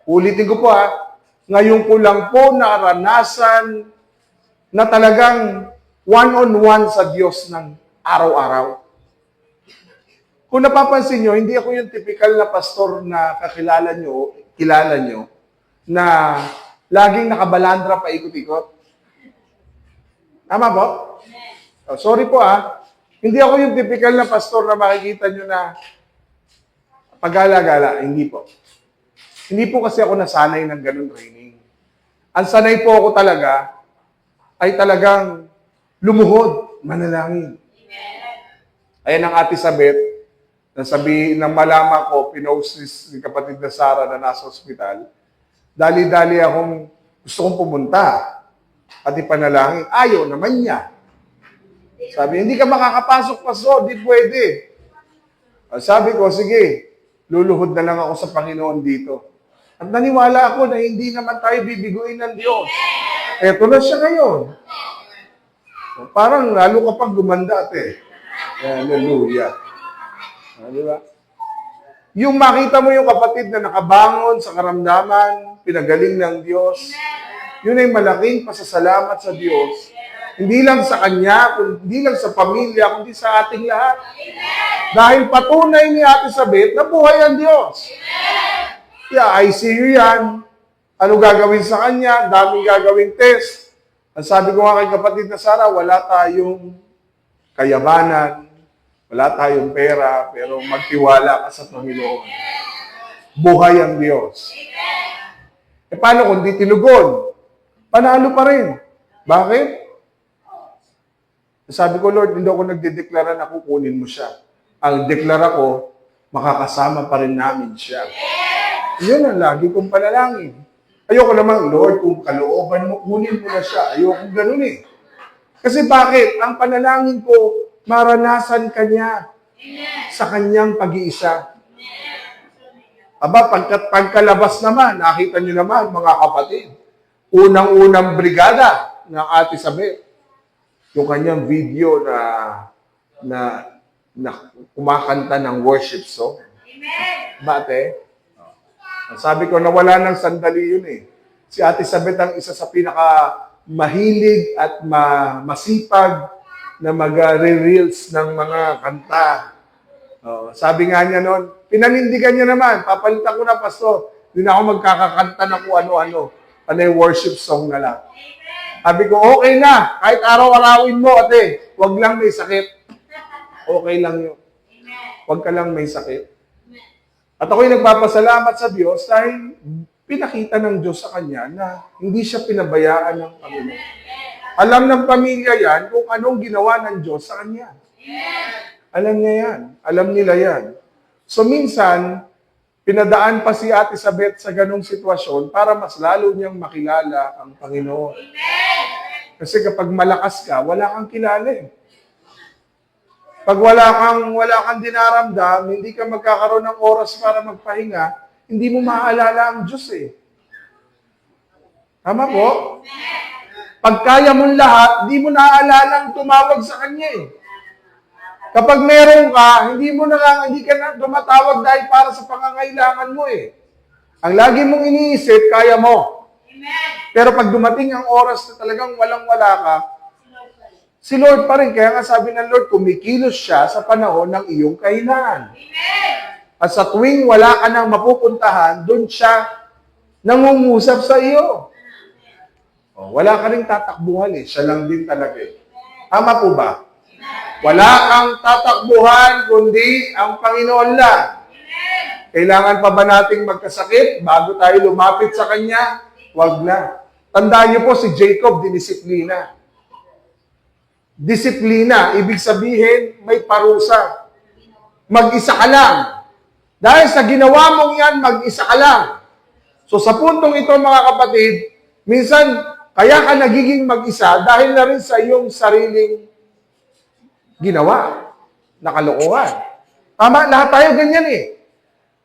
Ulitin ko po ngayon ko lang po naranasan na talagang one-on-one sa Diyos ng araw-araw. Kung napapansin nyo, hindi ako yung typical na pastor na kilala nyo, na laging nakabalandra pa ikot-ikot. Tama po? Oh, sorry po hindi ako yung typical na pastor na makikita nyo na pagala-gala. Hindi po. Hindi po kasi ako nasanay ng ganun training. Ang sanay po ako talaga ay talagang lumuhod, manalangin. Ayan ang Ate Sabet, nang malaman ko, pinost ni kapatid na Sarah na nasa ospital, dali-dali akong gusto kong pumunta at ipanalangin. Ayaw naman niya. Sabi, hindi ka makakapasok, pastor, di pwede. Sabi ko, sige, luluhod na lang ako sa Panginoon dito. At naniwala ako na hindi naman tayo bibiguin ng Diyos. Eto na siya ngayon. Parang lalo ka pang gumanda, ate. Hallelujah. Di ba? Yung makita mo yung kapatid na nakabangon sa karamdaman, pinagaling ng Diyos, yun ay malaking pasasalamat sa Diyos. Hindi lang sa Kanya, hindi lang sa pamilya, kundi sa ating lahat. Dahil patunay ni Ate Sabet na buhay ang Diyos. Yeah, ICU yan. Ano gagawin sa kanya? Daming gagawing test. Ang sabi ko nga kay kapatid na Sarah, wala tayong kayabanan, wala tayong pera, pero magtiwala ka sa Panginoon. Buhay ang Diyos. E paano kung di tinugon? Panalo pa rin. Bakit? Sabi ko, Lord, hindi ako nagdedeklara na kukunin mo siya. Ang deklara ko, makakasama pa rin namin siya. Yun ang lagi kong panalangin. Ayoko naman, Lord, kung kalooban mo, kunin mo na siya. Ayoko ganun eh. Kasi bakit? Ang panalangin ko, maranasan kanya sa kanyang pag-iisa. Aba, pagkalabas naman, nakita niyo naman, mga kapatid, unang-unang brigada ng Ate Isabel. Yung kanyang video na kumakanta ng worship song. Bate? Sabi ko, nawala ng sandali yun eh. Si Ate Isabel ang isa sa pinaka mahilig at masipag na mag-reels ng mga kanta. Sabi nga niya noon, pinanindigan niya naman, papalitan ko na, Pastor. Hindi na ako magkakakanta na kung ano-ano. Panay worship song na lang. Sabi ko, okay na. Kahit araw-arawin mo, ate. Huwag lang may sakit. Okay lang yun. Huwag ka lang may sakit. At ako'y nagpapasalamat sa Diyos dahil pinakita ng Diyos sa kanya na hindi siya pinabayaan ng Panginoon. Alam ng pamilya yan kung anong ginawa ng Diyos sa kanya. Alam niya yan. Alam nila yan. So minsan, pinadaan pa si Ate Isabel sa ganong sitwasyon para mas lalo niyang makilala ang Panginoon. Kasi kapag malakas ka, wala kang kilala eh. Pag wala kang dinaramdam, hindi ka magkakaroon ng oras para magpahinga, hindi mo maaalala ang Diyos eh. Tama po? Pag kaya mong lahat, hindi mo naaalala ang tumawag sa Kanya eh. Kapag meron ka, hindi ka na tumatawag dahil para sa pangangailangan mo eh. Ang lagi mong iniisip, kaya mo. Pero pag dumating ang oras na talagang walang-wala ka, si Lord pa rin. Kaya nga sabi ng Lord, kumikilos siya sa panahon ng iyong kahinaan. At sa tuwing wala ka nang mapupuntahan, doon siya nangungusap sa iyo. Wala ka rin tatakbuhan eh. Siya lang din talaga eh. Tama po ba? Wala kang tatakbuhan, kundi ang Panginoon lang. Kailangan pa ba nating magkasakit bago tayo lumapit sa Kanya? Wag na. Tandaan niyo po, si Jacob, dinisiplina. Disiplina, ibig sabihin, may parusa. Mag-isa ka lang. Dahil sa ginawa mong yan, mag-isa ka lang. So sa puntong ito, mga kapatid, minsan, kaya ka nagiging mag-isa dahil na rin sa iyong sariling ginawa na kalokohan. Tama, lahat tayo ganyan eh.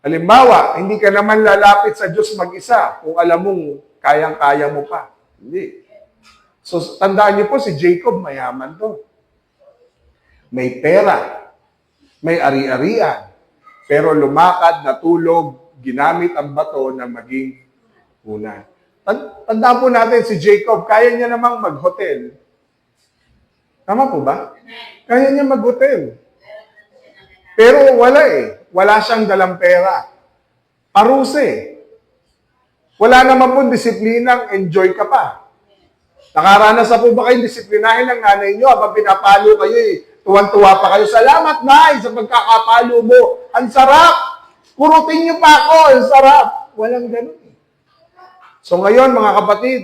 Halimbawa, hindi ka naman lalapit sa Diyos mag-isa kung alam mong kayang-kaya mo pa. Hindi. So, tandaan niyo po, si Jacob, mayaman to. May pera, may ari-arian, pero lumakad, natulog, ginamit ang bato na maging unan. Tandaan po natin, si Jacob, kaya niya namang mag-hotel. Tama po ba? Kaya niya mag-hotel. Pero wala eh. Wala siyang dalang pera. Paruse eh. Wala naman po disiplinang enjoy ka pa. Nakaranas na po ba kayong disiplinahin ng nanay niyo habang pinapalo kayo eh? Tuwan-tuwa pa kayo. Salamat, Nay, sa pagkakapalo mo. Ang sarap! Kurutin niyo pa ako. Ang sarap! Walang ganun eh. So ngayon, mga kapatid,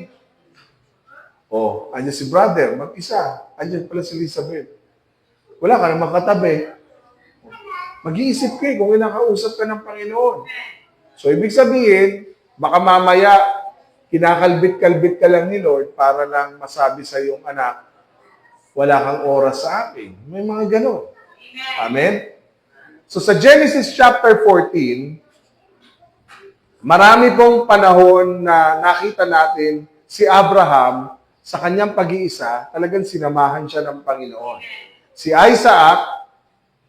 andyan si brother, mag-isa. Andyan pala si Elizabeth. Wala ka na makatabi. Mag-iisip ka kung kinakausap ka ng Panginoon. So, ibig sabihin, baka mamaya, kinakalbit-kalbit ka lang ni Lord para lang masabi sa iyong anak, wala kang oras sa akin. May mga ganon. Amen? So, sa Genesis chapter 14, marami pong panahon na nakita natin si Abraham sa kanyang pag-iisa, talagang sinamahan siya ng Panginoon. Si Isaac,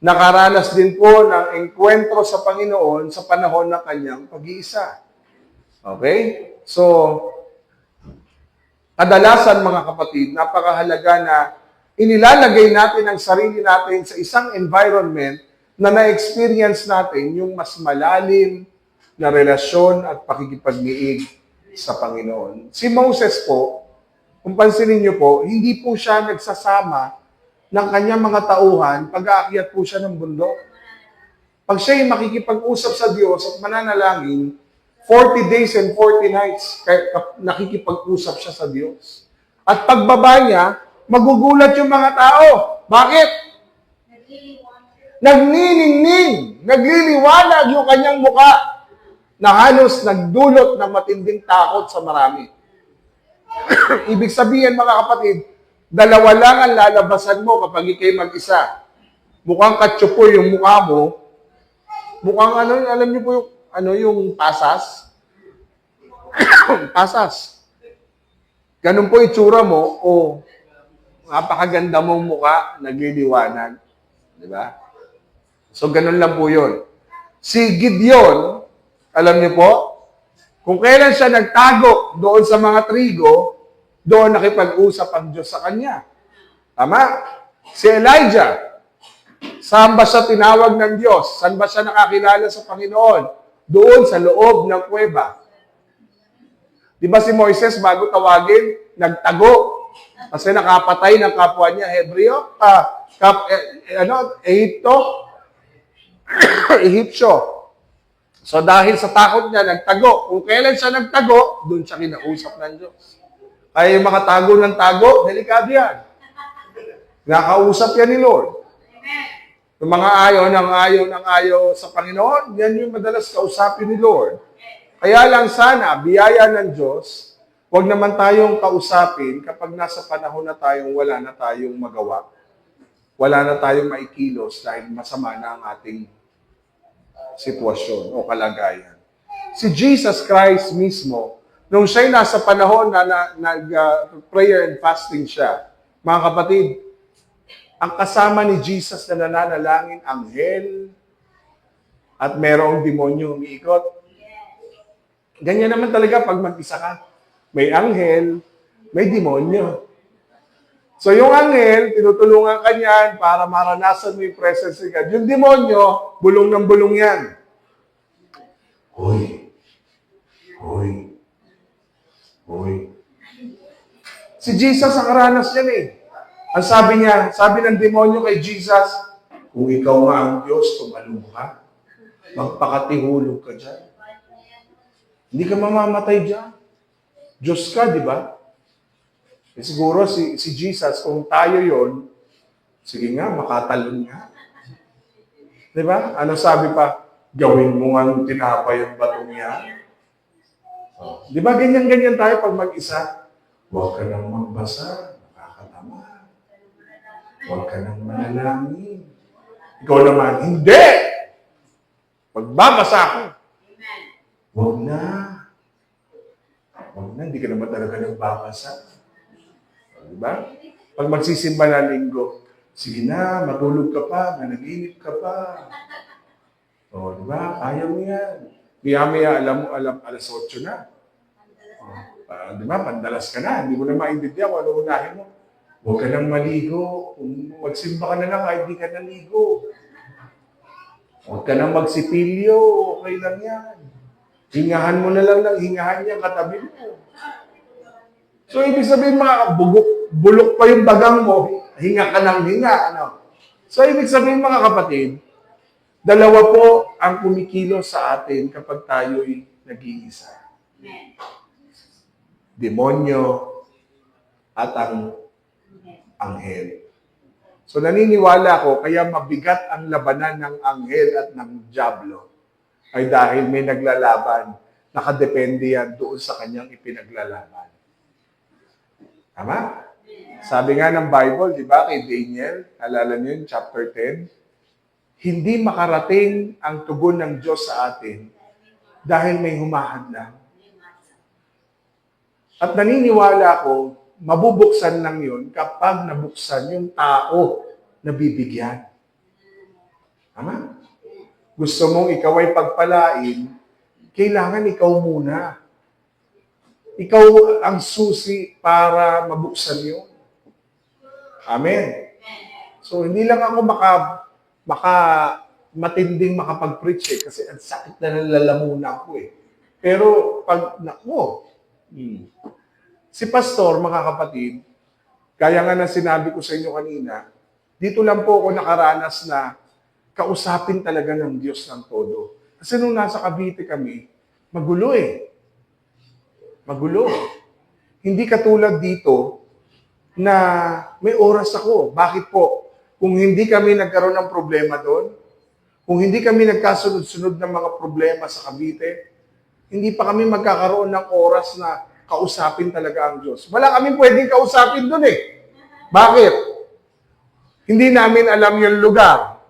nakaranas din po ng engkwentro sa Panginoon sa panahon ng kanyang pag-iisa. Okay? So, kadalasan mga kapatid, napakahalaga na inilalagay natin ang sarili natin sa isang environment na na-experience natin yung mas malalim na relasyon at pakikipagniig sa Panginoon. Si Moses po, kung pansinin niyo po, hindi po siya nagsasama ng kanyang mga tauhan pag-aakyat po siya ng bundok. Pag siya ay makikipag-usap sa Diyos at mananalangin, 40 days and 40 nights nakikipag-usap siya sa Diyos. At pagbaba niya, magugulat yung mga tao. Bakit? Nagniningning, nagliliwanag yung kanyang muka na halos nagdulot ng matinding takot sa marami. Ibig sabihin, mga kapatid, dalawa lang ang lalabasan mo kapag ikay mag-isa. Mukhang katsupoy yung mukha mo. Mukhang alam niyo po yung pasas? Pasas. Ganun po itsura mo, napakaganda mong mukha, nagliliwanag. Di ba? So, ganun lang po yun. Si Gideon, alam niyo po, kung kailan siya nagtago doon sa mga trigo, doon nakipag-usap ang Diyos sa kanya. Tama? Si Elijah, saan ba siya tinawag ng Diyos? Saan ba siya nakakilala sa Panginoon? Doon sa loob ng kuweba. Di ba si Moises, bago tawagin, nagtago? Kasi nakapatay ng kapwa niya, Hebreo, Ehipsyo. So dahil sa takot niya, nagtago. Kung kailan siya nagtago, doon siya kinausap ng Diyos. Kaya yung mga tago ng tago, delikado yan. Nakausap yan ni Lord. Yung mga ayaw sa Panginoon, yan yung madalas kausapin ni Lord. Kaya lang sana, biyaya ng Diyos, huwag naman tayong kausapin kapag nasa panahon na tayong wala na tayong magawa. Wala na tayong maikilos dahil masama na ang ating sitwasyon o kalagayan. Si Jesus Christ mismo, nung siya'y nasa panahon na nag-prayer and fasting siya, mga kapatid, ang kasama ni Jesus na nananalangin, anghel, at merong demonyo umiikot. Ganyan naman talaga pag mag-isa ka. May anghel, may demonyo. So yung anghel, tinutulungan ka niyan para maranasan mo yung presence ni God. Yung demonyo, bulong ng bulong yan. Hoy. Si Jesus ang karanas yan eh. Ang sabi ng demonyo kay Jesus, kung ikaw nga ang Diyos, tumalong ka. Magpakatihulog ka dyan. Hindi ka mamamatay dyan. Diyos ka, di ba? Siguro si Jesus, kung tayo yon, sige nga, makatalon nga. Di ba? Ano sabi pa? Gawin mo nga ng tinapay ang batong yan. Di ba ganyan-ganyan tayo pag mag-isa? Huwag ka nang magbasa, nakakatama. Huwag ka nang manalangin. Ikaw naman, hindi! Magbabasa ako. Huwag na. Hindi ka naman talaga nagbabasa. Diba? Pag magsisimba na linggo, sige na, matulog ka pa, managinip ka pa. Diba? Kaya mo yan. Maya-maya, alam, alas 8 na. Diba? Pandalas ka na. Hindi mo na maintindihan kung ano unahin mo. Huwag ka nang maligo. Magsimba ka na lang kahit di ka naligo. Huwag ka nang magsipilyo. Okay lang yan. Hingahan mo na lang hingahan niya katabi mo. So, ibig sabihin mga bulok pa yung dagang mo, hinga ka ng hinga. So, ibig sabihin mga kapatid, dalawa po ang kumikilos sa atin kapag tayo'y nag-iisa. Demonyo at ang anghel. So, naniniwala ko, kaya mabigat ang labanan ng anghel at ng diablo ay dahil may naglalaban, nakadepende yan doon sa kanyang ipinaglalaban. Tama? Sabi nga ng Bible, di ba, kay Daniel, alala niyo yun, chapter 10, hindi makarating ang tugon ng Diyos sa atin dahil may humahadlang. At naniniwala ko, mabubuksan lang yun kapag nabuksan yung tao na bibigyan. Tama? Gusto mong ikaw ay pagpalain, kailangan ikaw muna. Ikaw ang susi para mabuksan yun. Amen. So, hindi lang ako matinding makapag-preach kasi ang sakit na nalalamo na ako eh. Pero, Si pastor, mga kapatid, kaya nga na sinabi ko sa inyo kanina, dito lang po ako nakaranas na kausapin talaga ng Diyos ng todo. Kasi nung nasa Cavite kami, magulo eh. Magulo. Hindi katulad dito na may oras ako. Bakit po? Kung hindi kami nagkaroon ng problema doon, kung hindi kami nagkasunod-sunod ng mga problema sa Cavite, hindi pa kami magkakaroon ng oras na kausapin talaga ang Diyos. Wala kami pwedeng kausapin doon eh. Bakit? Hindi namin alam yung lugar.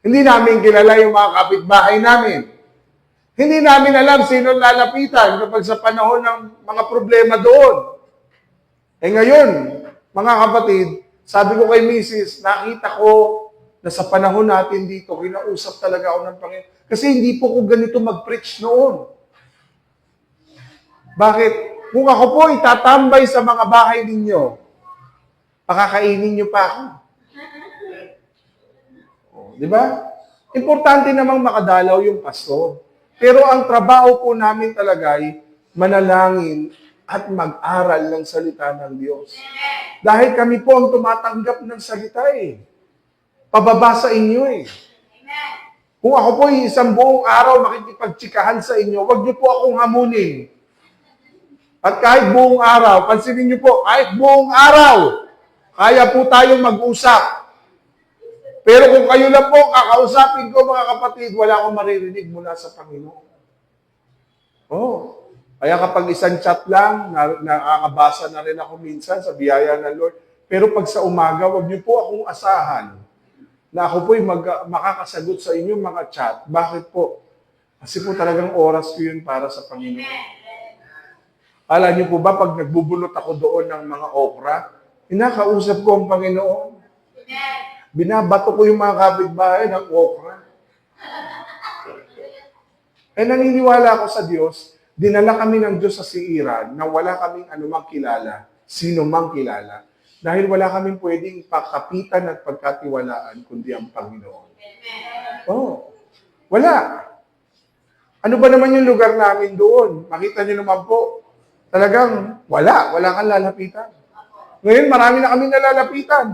Hindi namin kilala yung mga kapitbahay namin. Hindi namin alam sino lalapitan kapag sa panahon ng mga problema doon. Eh ngayon, mga kapatid, sabi ko kay Mrs., nakita ko na sa panahon natin dito, kinausap talaga ako ng Panginoon. Kasi hindi po ko ganito mag-preach noon. Bakit? Kung ako po itatambay sa mga bahay ninyo, pakakainin nyo pa ako. Di ba? Importante namang makadalaw yung pastor. Pero ang trabaho po namin talaga ay manalangin at mag-aral ng salita ng Diyos. Dahil kami po ang tumatanggap ng salita eh. Pababa sa inyo eh. Kung ako po isang buong araw makikipagtsikahan sa inyo, wag niyo po akong hamunin. At kahit buong araw, pansinin niyo po, kahit buong araw, kaya po tayong mag-usap. Pero kung kayo lang po kakausapin ko, mga kapatid, wala akong maririnig mula sa Panginoon. Oh. Kaya kapag isang chat lang, nakakabasa na rin ako minsan sa biyaya ng Lord. Pero pag sa umaga, wag niyo po akong asahan na ako po'y makakasagot sa inyong mga chat. Bakit po? Kasi po talagang oras ko yun para sa Panginoon. Alam niyo po ba, pag nagbubulot ako doon ng mga okra, inakausap ko ang Panginoon. Binabato ko yung mga kapitbahay ng okra. Eh naniniwala ako sa Diyos, dinala kami ng Diyos sa siiran na wala kaming anumang kilala, sino mang kilala. Dahil wala kaming pwedeng pakapitan at pagkatiwalaan kundi ang Panginoon. Oh, wala. Ano ba naman yung lugar namin doon? Makita niyo naman po, talagang wala kang lalapitan. Ngayon, marami na kami nalalapitan.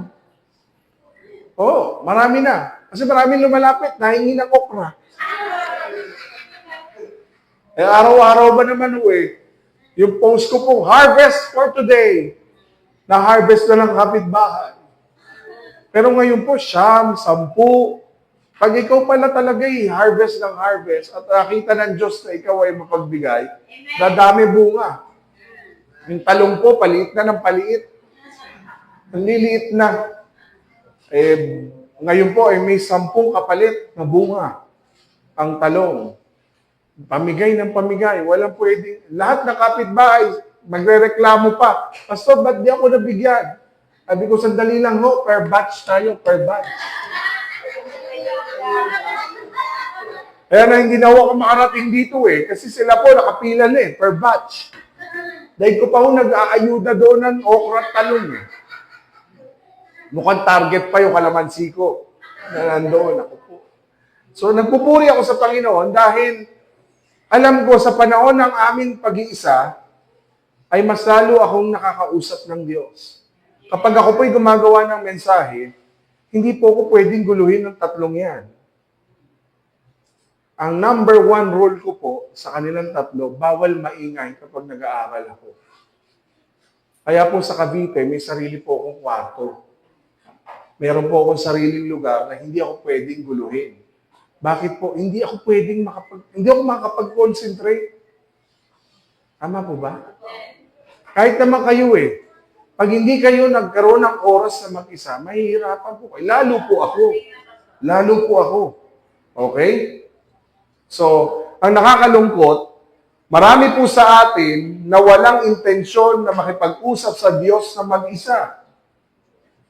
Oh, marami na. Kasi maraming lumalapit, nahingi ng okra. Eh, araw-araw ba naman yung post ko po, harvest for today. Na-harvest na ng kapitbahay. Pero ngayon po, 10. Pag ikaw pala talaga harvest ng harvest at nakita ng Diyos na ikaw ay mapagbigay, dadami bunga. Yung talong po, paliit na ng paliit. Ang liliit na. Eh, ngayon po ay may 10 kapalit na bunga ang talong. Pamigay ng pamigay. Walang pwedeng. Lahat ng kapitbahay, magre-reklamo pa. Pastor, ba't di ako nabigyan? Sabi ko, sandali lang ho, per batch tayo, per batch. Kaya na hindi na ako makarating dito kasi sila po nakapila na per batch. Dahil ko pa ho nag-aayuda doon ng okra at talong Mukhang target pa yung kalamansi ko na nandoon ako po. So nagpupuri ako sa Panginoon dahil alam ko sa panahon ng aming pag-iisa, ay mas lalo akong nakakausap ng Diyos. Kapag ako po'y gumagawa ng mensahe, hindi po ako pwedeng guluhin ng 3 yan. Ang number 1 rule ko po sa kanilang 3, bawal maingay kapag nag-aaral ako. Kaya po sa Cavite, may sarili po akong kwarto. Meron po akong sariling lugar na hindi ako pwedeng guluhin. Bakit po? Hindi ako makapag-concentrate. Tama po ba? Kahit naman kayo pag hindi kayo nagkaroon ng oras na mag-isa, mahihirapan po kayo. Lalo po ako. Okay? So, ang nakakalungkot, marami po sa atin na walang intensyon na makipag-usap sa Diyos na mag-isa.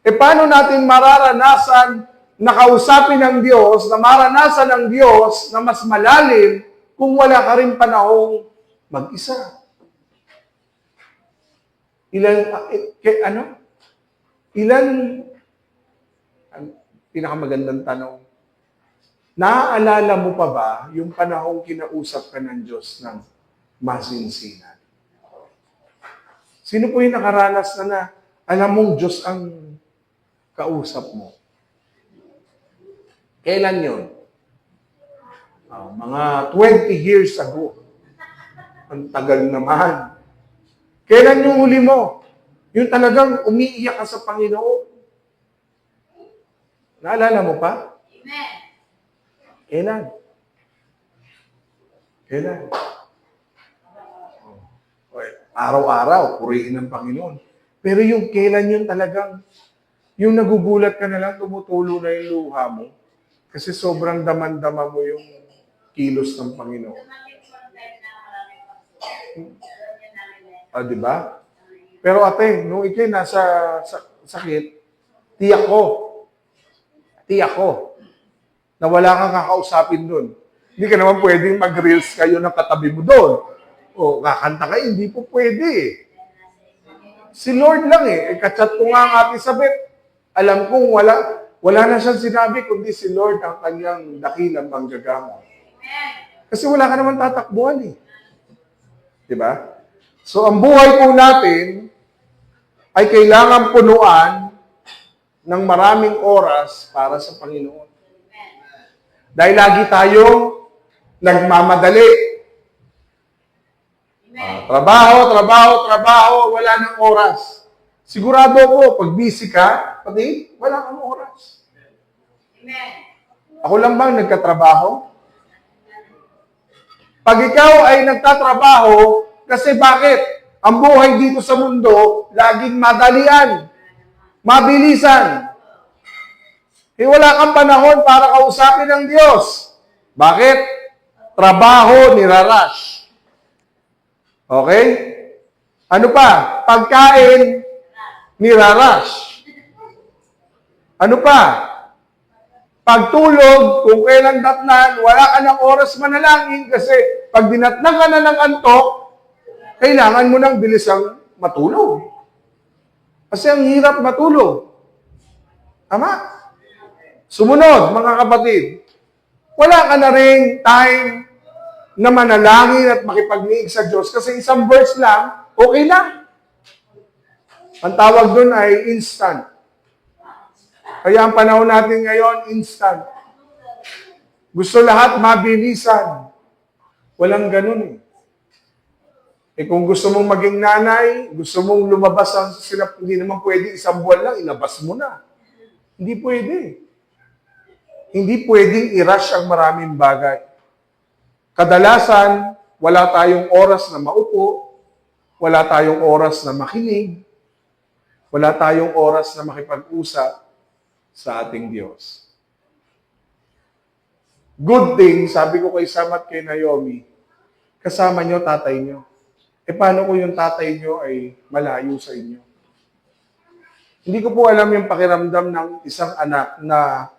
Paano natin mararanasan na kausapin ng Diyos, na maranasan ng Diyos na mas malalim kung wala ka rin panahong mag-isa? Pinakamagandang tanong. Naaalala mo pa ba yung panahong kinausap ka ng Diyos ng masinsinan? Sino po yung nakaranas na alam mong Diyos ang kausap mo? Kailan yun? Mga 20 years ago. Ang tagal naman. Kailan yung huli mo? Yung talagang umiiyak ka sa Panginoon. Naalala mo pa? Amen. Kailan? Kailan? Araw-araw, purihin ng Panginoon. Pero yung kailan yun talagang, yung nagugulat ka na lang, tumutulo na yung luha mo. Kasi sobrang daman-dama mo yung kilos ng Panginoon. Di ba? Pero ate, nung ikay nasa sakit, tiyak ko, na wala kang kakausapin doon. Hindi ka naman pwedeng mag-reels kayo ng katabi mo doon. O kakanta kayo, hindi po pwede. Si Lord lang Kachat ko nga ang Ate Sabet. Alam kong wala na siyang sinabi, kundi si Lord ang kanyang dakilang manggagamo. Kasi wala ka naman tatakbuhan Diba? So ang buhay po natin ay kailangan punuan ng maraming oras para sa Panginoon. Dahil lagi tayong nagmamadali. Trabaho, wala nang oras. Sigurado ko, pag busy ka, pati wala kang oras. Amen. Ako lang bang nagkatrabaho? Pag ikaw ay nagtatrabaho, kasi bakit? Ang buhay dito sa mundo, laging madalian, mabilisan. Wala kang panahon para kausapin ng Diyos. Bakit? Trabaho, nirarush. Okay? Ano pa? Pagkain, nirarush. Ano pa? Pagtulog, kung kailan datnan, wala ka ng oras manalangin kasi pag dinatnan ka na ng antok, kailangan mo nang bilisang matulog. Kasi ang hirap matulog. Tama? Sumunod, mga kapatid, wala ka na rin time na manalangin at makipagniig sa Diyos kasi isang verse lang, okay lang. Ang tawag doon ay instant. Kaya ang panahon natin ngayon, instant. Gusto lahat mabilisan. Walang ganun kung gusto mong maging nanay, gusto mong lumabas ang sinap, hindi naman pwede isang buwan lang, ilabas mo na. Hindi pwede. Hindi pwedeng i-rush ang maraming bagay. Kadalasan, wala tayong oras na maupo, wala tayong oras na makinig, wala tayong oras na makipag-usap sa ating Diyos. Good thing, sabi ko kay Sam at kay Naomi, kasama nyo tatay nyo. Paano kung yung tatay nyo ay malayo sa inyo? Hindi ko po alam yung pakiramdam ng isang anak na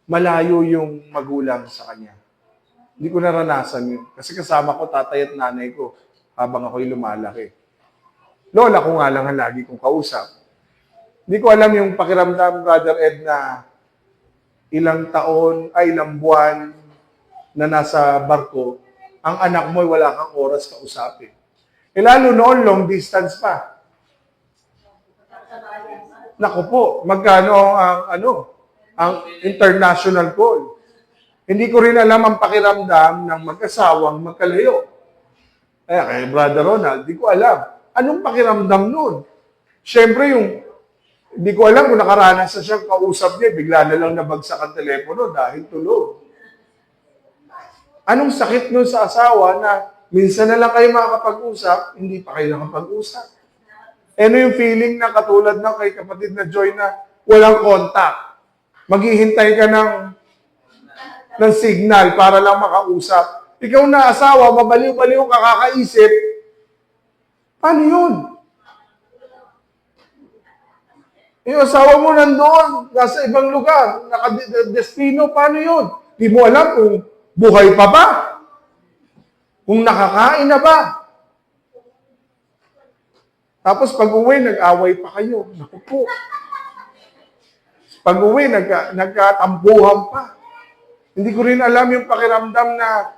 malayo yung magulang sa kanya. Hindi ko naranasan yun. Kasi kasama ko tatay at nanay ko habang ako'y lumalaki. Lola ko nga lang ang lagi kong kausap. Hindi ko alam yung pakiramdam, Brother Ed, na ilang taon, ay ilang buwan na nasa barko, ang anak mo ay wala kang oras kausapin. Lalo noon, long distance pa. Naku po, magkano ang international call. Hindi ko rin alam ang pakiramdam ng mag-asawang magkalayo. Kaya kay Brother Ronald, di ko alam. Anong pakiramdam nun? Siyempre hindi ko alam kung nakaranas na siya, kausap niya, bigla na lang nabagsak ang telepono dahil tulog. Anong sakit nun sa asawa na minsan na lang kayo makakapag-usap, hindi pa kayo nakapag-usap? Ano yung feeling na katulad ng kay kapatid na Joy na walang contact? Maghihintay ka ng signal para lang makausap. Ikaw na asawa, mabaliw-baliw ka kakaisip, paano yun? Yung asawa mo nandoon, nasa ibang lugar, nakadestino, paano yun? Di mo alam kung buhay pa ba? Kung nakakain na ba? Tapos pag-uwi, nag-away pa kayo. Naku po. Pag-uwi, nagkatampuhan pa. Hindi ko rin alam yung pakiramdam na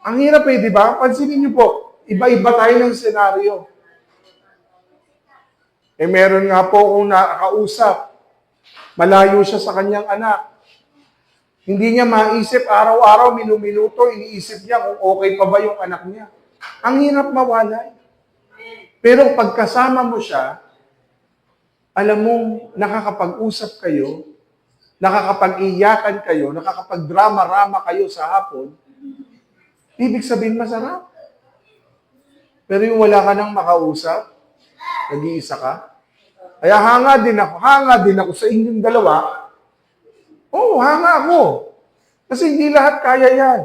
ang hirap di ba? Pansinin niyo po, iba-iba tayo ng senaryo. Meron nga po akong nakakausap. Malayo siya sa kanyang anak. Hindi niya maisip, araw-araw, minuminuto, iniisip niya kung okay pa ba yung anak niya. Ang hirap mawalay. Pero pagkasama mo siya, alam mong nakakapag-usap kayo, nakakapag-iyakan kayo, nakakapag-drama-rama kayo sa hapon, ibig sabihin masarap. Pero yung wala ka nang makausap, nag-iisa ka, kaya hanga din ako sa inyong dalawa. Oo, hanga ako. Kasi hindi lahat kaya yan.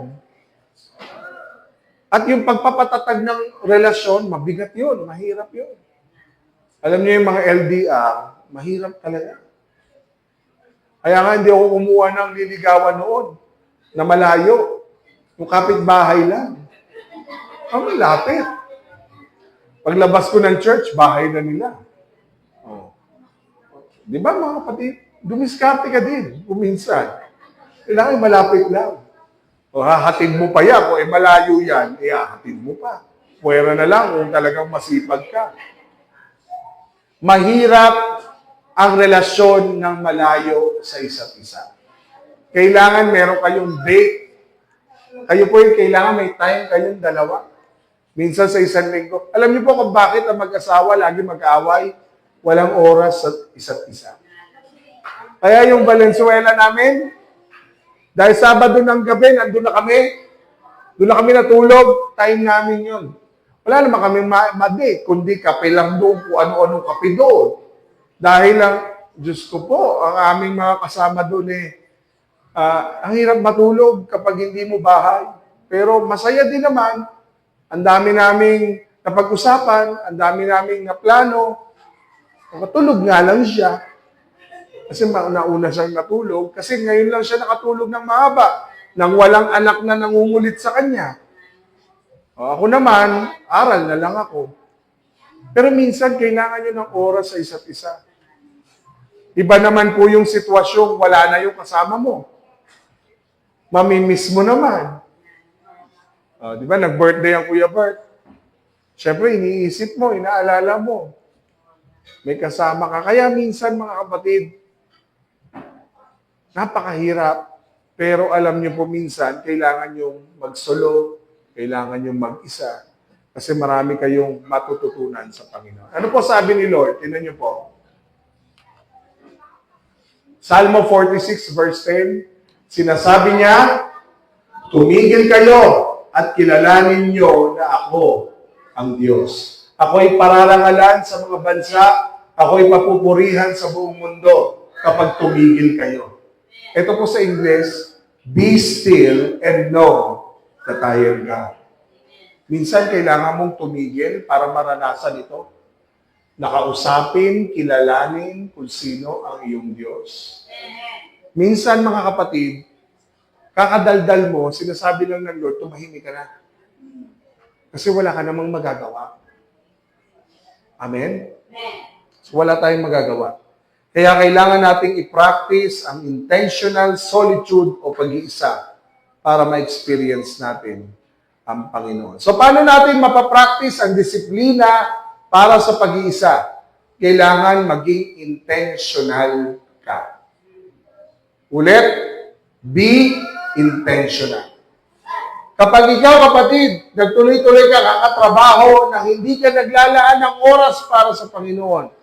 At yung pagpapatatag ng relasyon, mabigat yun, mahirap yun. Alam niyo yung mga LDR, mahirap talaga. Kaya nga hindi ako kumuha ng liligawan noon na malayo. Yung kapitbahay lang. Ang lapit. Paglabas ko ng church, bahay na nila. Oh. Di ba mga kapatid? Dumiskarte ka din, kuminsan. Kailangan malapit lang. O hahatid mo pa yan, kung malayo yan, hahatid mo pa. Pwera na lang kung talagang masipag ka. Mahirap ang relasyon ng malayo sa isa't isa. Kailangan meron kayong date. Kayo po yung kailangan may time kayong dalawa. Minsan sa isang linggo. Alam niyo po kung bakit ang mag-asawa lagi mag-aaway? Walang oras sa isa't isa. Kaya yung Valenzuela namin, dahil Sabado ng gabi, nandun na kami. Doon na kami natulog. Time namin yun. Wala naman kami madi, kundi kape lang doon, kung ano-anong kape doon. Dahil lang, Diyos ko po, ang aming mga kasama doon ang hirap matulog kapag hindi mo bahay. Pero masaya din naman. Ang dami naming napag-usapan, ang dami naming naplano. Matulog nga lang siya. Kasi nauna siyang natulog. Kasi ngayon lang siya nakatulog ng mahaba. Nang walang anak na nangungulit sa kanya. Ako naman, aral na lang ako. Pero minsan, kailangan nyo ng oras sa isa't isa. Iba naman po yung sitwasyon, wala na yung kasama mo. Mamimiss mo naman. Di ba, nag-birthday ang Kuya Bert. Siyempre, iniisip mo, inaalala mo. May kasama ka. Kaya minsan, mga kapatid, napakahirap. Pero alam niyo po minsan, kailangan yung magsolo, kailangan yung mag-isa. Kasi marami kayong matututunan sa Panginoon. Ano po sabi ni Lord? Tingnan niyo po. Salmo 46 verse 10, sinasabi niya, tumigil kayo at kilalanin niyo na ako ang Diyos. Ako'y pararangalan sa mga bansa, ako'y papupurihan sa buong mundo kapag tumigil kayo. Ito po sa English, be still and know that I am God. Minsan kailangan mong tumigil para maranasan ito. Nakausapin, kilalanin kung sino ang iyong Diyos. Minsan mga kapatid, kakadaldal mo, sinasabi lang ng Lord, tumahimik ka na. Kasi wala ka namang magagawa. Amen? So wala tayong magagawa. Kaya kailangan nating i-practice ang intentional solitude o pag-iisa para ma-experience natin ang Panginoon. So paano natin mapapractice ang disiplina para sa pag-iisa? Kailangan maging intentional ka. Ulit, be intentional. Kapag ikaw, kapatid, nagtuloy-tuloy ka kakatrabaho na hindi ka naglalaan ng oras para sa Panginoon,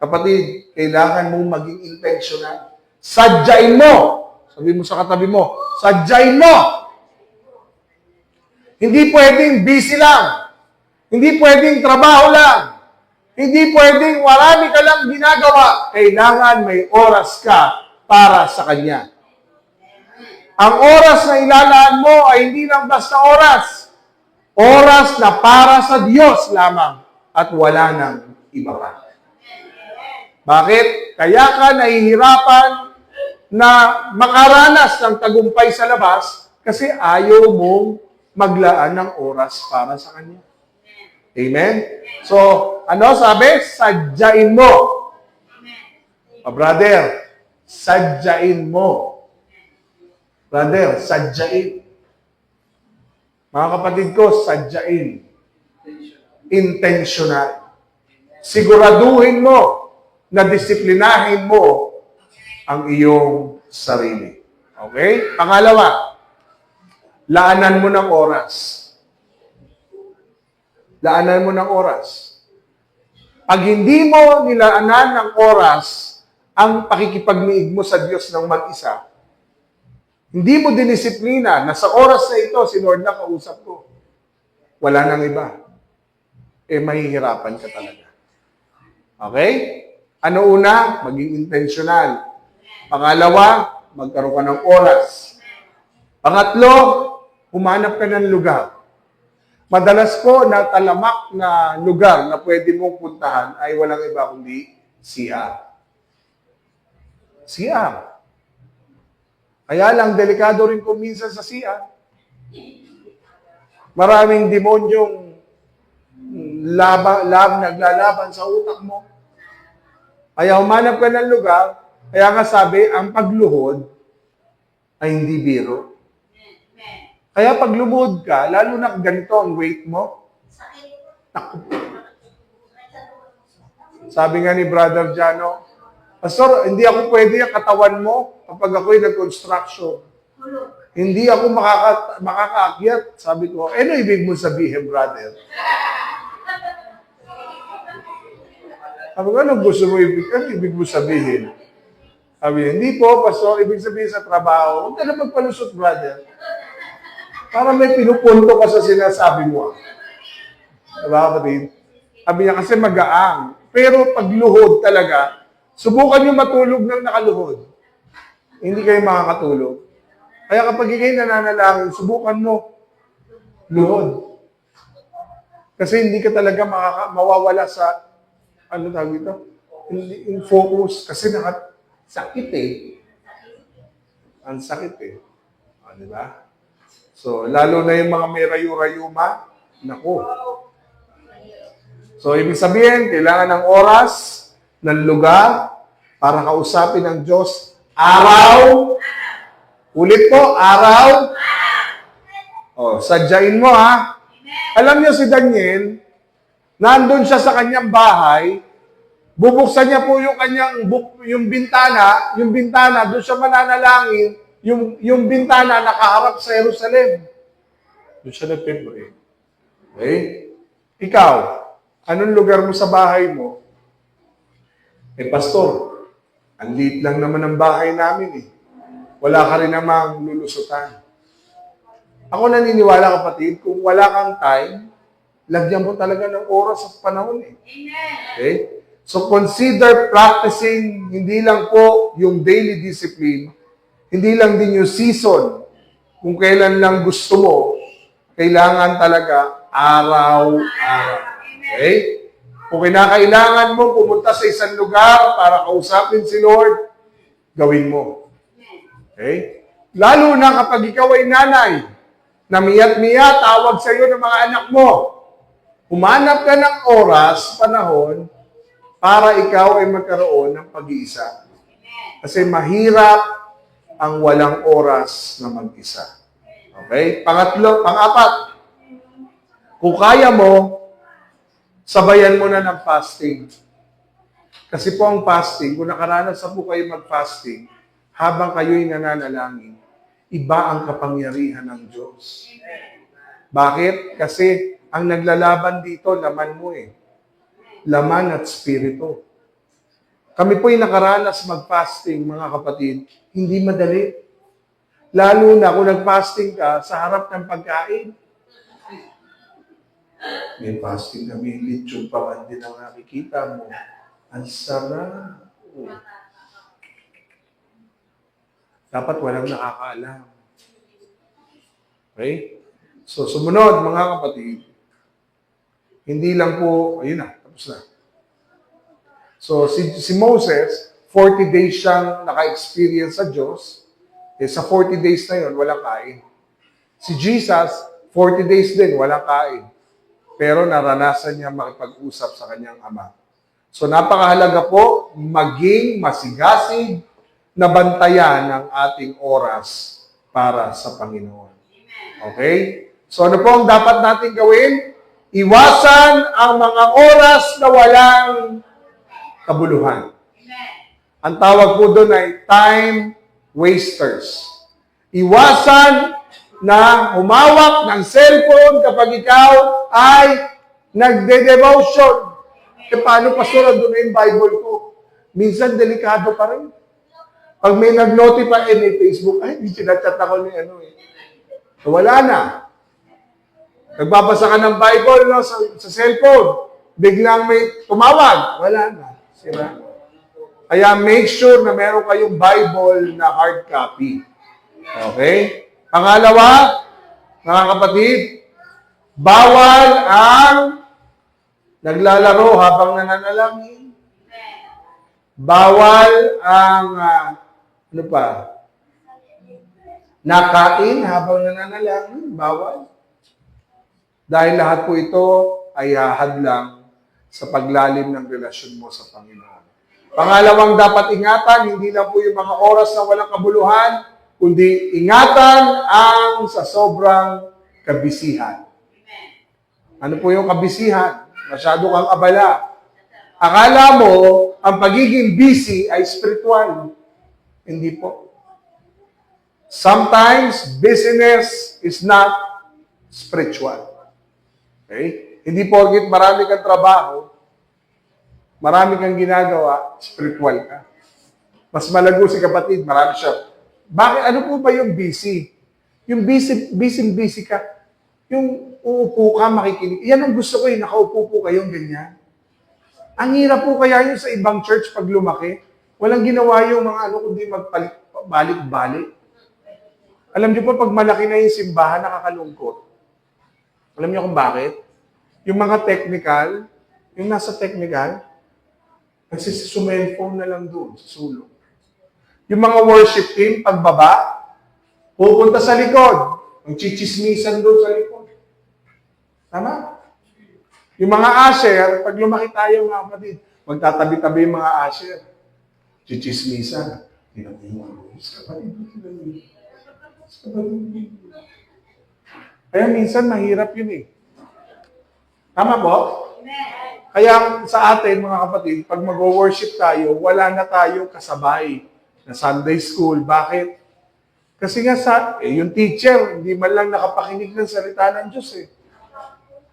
kapatid, kailangan mong maging intentional. Sadyain mo. Sabi mo sa katabi mo, sadyain mo. Hindi pwedeng busy lang. Hindi pwedeng trabaho lang. Hindi pwedeng marami ka lang ginagawa. Kailangan may oras ka para sa Kanya. Ang oras na ilalaan mo ay hindi lang basta oras. Oras na para sa Diyos lamang at wala nang iba pa. Bakit? Kaya ka nahihirapan na makaranas ng tagumpay sa labas kasi ayaw mong maglaan ng oras para sa Kanya. Amen? So, ano sabi? Sadyain mo. Brother, sadyain mo. Brother, sadyain. Mga kapatid ko, sadyain. Intentional. siguraduhin mo na disiplinahin mo ang iyong sarili. Okay? Pangalawa, laanan mo ng oras. Laanan mo ng oras. Pag hindi mo nilaanan ng oras ang pakikipagniig mo sa Diyos ng mag-isa, hindi mo dinisiplina na sa oras na ito, si Lord na kausap ko. Wala nang iba. Mahihirapan ka talaga. Okay? Ano una? Maging intentional. Pangalawa, magkaroon ka ng oras. Pangatlo, humanap ka ng lugar. Madalas po na talamak na lugar na pwede mong puntahan ay walang iba kundi CR. CR. Kaya lang, delikado rin kung minsan sa CR. Maraming demonyong naglalaban sa utak mo. Kaya humanap ka ng lugar, kaya nga sabi, ang pagluhod ay hindi biro. Kaya pag lumuhod ka, lalo na ganito ang weight mo, naku. Sabi nga ni Brother Jano, Pastor, hindi ako pwede ang katawan mo kapag ako'y nag-construction. Hindi ako makakaakyat. Sabi ko, ano ibig mo sabihin, brother? Sabi ko, anong gusto mo ibig mo sabihin? Sabi, hindi po, Pastor, ibig sabihin sa trabaho, huwag ka na magpalusot, brother. Para may pinupunto ka sa sinasabi mo. Diba, kapatid? Sabi niya, kasi magaang. Pero pagluhod talaga, subukan niyo matulog ng nakaluhod. Hindi kayo makakatulog. Kaya kapag ikay nananalangin, subukan mo luhod. Kasi hindi ka talaga mawawala sa, ano tawag ito? In focus. Kasi sakit eh. Ang sakit eh. Di ba? So, lalo na yung mga may rayu-rayuma, naku. So, ibig sabihin, kailangan ng oras, ng lugar, para kausapin ng Diyos. Araw. Ulit po, araw. Sadyain mo ha. Alam niyo si Daniel, nandun siya sa kanyang bahay, bubuksan niya po yung kanyang yung bintana, doon siya mananalangin, yung bintana nakaharap sa Jerusalem. Doon siya nagpipray. Okay? Ikaw, anong lugar mo sa bahay mo? Pastor, ang liit lang naman ang bahay namin eh. Wala ka rin namang lulusutan. Ako naniniwala, kapatid, kung wala kang time, lagyan mo talaga ng oras at panahon eh. Okay? So consider practicing hindi lang po yung daily discipline, hindi lang din yung season. Kung kailan lang gusto mo, kailangan talaga araw-araw. Okay? Kung kinakailangan mo pumunta sa isang lugar para kausapin si Lord, gawin mo. Okay? Lalo na kapag ikaw ay nanay, na miyat-miyat, tawag sa iyo ng mga anak mo. Humanap ka ng oras, panahon, para ikaw ay magkaroon ng pag-iisa. Kasi mahirap ang walang oras na mag-isa. Okay? Pang-apat, kung kaya mo, sabayan mo na ng fasting. Kasi po ang fasting, kung nakaranas na po kayo mag-fasting, habang kayo'y nananalangin, iba ang kapangyarihan ng Diyos. Bakit? Kasi ang naglalaban dito, laman mo eh. Laman at spirito. Kami po'y nakaranas mag-fasting, mga kapatid, hindi madali. Lalo na kung nag-fasting ka sa harap ng pagkain. May fasting kami, lechon pa man din ang nakikita mo. Ang sarap. Dapat walang nakakaalam. Okay? So, sumunod, mga kapatid, hindi lang po, ayun na, tapos na. So, si Moses, 40 days siyang naka-experience sa Diyos. Sa 40 days na yun, walang kain. Si Jesus, 40 days din, walang kain. Pero naranasan niya makipag-usap sa kanyang ama. So napakahalaga po maging masigasig na bantayan ang ating oras para sa Panginoon. Okay? So ano po ang dapat natin gawin? Iwasan ang mga oras na walang kabuluhan. Ang tawag po doon ay time wasters. Iwasan na humawak ng cellphone kapag ikaw ay nagde-devotion. E paano, pastor, doon na yung Bible ko? Minsan, delikado pa rin. Pag may nag-notify, may Facebook, ay, hindi sinachat ako ni ano eh. So, wala na. Nagbabasa ka ng Bible no, sa cellphone. Biglang may tumawag. Wala na. Sira. Kaya make sure na meron kayong Bible na hard copy. Okay? Pangalawa, mga kapatid, bawal ang naglalaro habang nananalangin. Bawal ang, ano pa, nakain habang nananalangin. Bawal. Dahil lahat po ito ay hahadlang sa paglalim ng relasyon mo sa Panginoon. Pangalawang dapat ingatan, hindi lang po yung mga oras na walang kabuluhan, kundi ingatan ang sa sobrang kabisihan. Ano po yung kabisihan? Masyado kang abala. Akala mo, ang pagiging busy ay spiritual. Hindi po. Sometimes, busyness is not spiritual. Okay? Hindi porket marami kang trabaho, marami kang ginagawa, spiritual ka. Mas malago si kapatid, marami siya. Bakit? Ano po ba yung busy? Yung busy ka. Yung uupo ka, makikinig. Yan ang gusto ko eh, nakaupo po kayong ganyan. Ang hirap po kaya yun sa ibang church pag lumaki. Walang ginawa yung mga ano, kundi magpalik-balik. Alam niyo po, pag malaki na yung simbahan, nakakalungkot. Alam niyo kung bakit? Yung mga technical, yung nasa technical, nagsisumelphone na lang doon, sa sulong. Yung mga worship team, pagbaba, pupunta sa likod. Ang chichismisan doon sa likod. Tama? Yung mga usher, pag lumaki tayo mga kapatid, magtatabi-tabi yung mga usher. Chichismisan. Kaya minsan mahirap yun eh. Tama po? Kaya sa atin mga kapatid, pag mag-worship tayo, wala na tayong kasabay na Sunday school. Bakit? Kasi nga yung teacher, hindi man lang nakapakinig ng salita ng Diyos eh.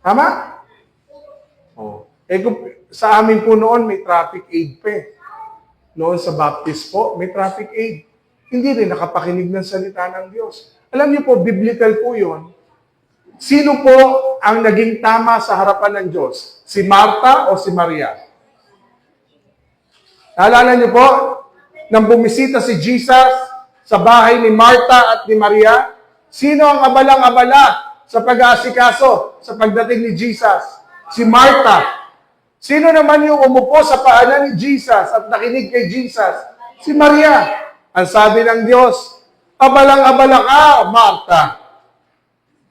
Tama? Oh. Sa amin po noon, may traffic aid pa eh. Noon sa Baptist po, may traffic aid. Hindi rin nakapakinig ng salita ng Diyos. Alam niyo po, biblical po yun. Sino po ang naging tama sa harapan ng Diyos? Si Marta o si Maria? Naalala niyo po, nang bumisita si Jesus sa bahay ni Marta at ni Maria, sino ang abalang-abala sa pag-aasikaso sa pagdating ni Jesus? Si Marta. Sino naman yung umupo sa paanan ni Jesus at nakinig kay Jesus? Si Maria. Ang sabi ng Diyos, abalang-abala ka, Marta.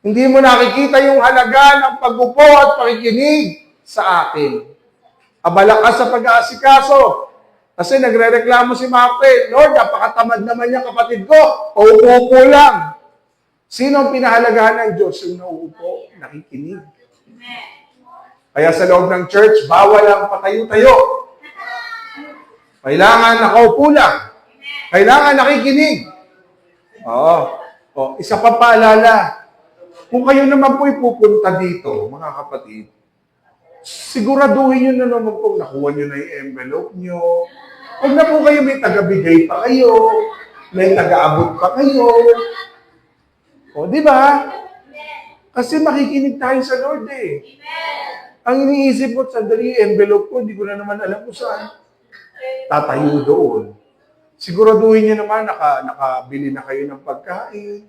Hindi mo nakikita yung halaga ng pag-upo at pakikinig sa akin. Abala ka sa pag-aasikaso. Kasi nagre-reklamo si Marta, Lord, napakatamad naman niya kapatid ko. Paupo lang. Sino ang pinahalagahan ng Diyos? Yung nauupo, nakikinig. Kaya sa loob ng church, bawal ang patayo-tayo. Kailangan nakaupo lang. Kailangan nakikinig. Oo. Isa pa paalala. Kung kayo naman po ipupunta dito, mga kapatid, siguraduhin nyo na naman po nakuha nyo na yung envelope nyo. Huwag na po kayo may taga-bigay pa kayo, may taga-abot pa kayo. O, di ba? Kasi makikinig tayo sa Lord eh. Ang iniisip ko, sandali yung envelope ko, hindi ko na naman alam kung saan. Tatayo doon. Siguraduhin nyo naman, nakabili na kayo ng pagkain.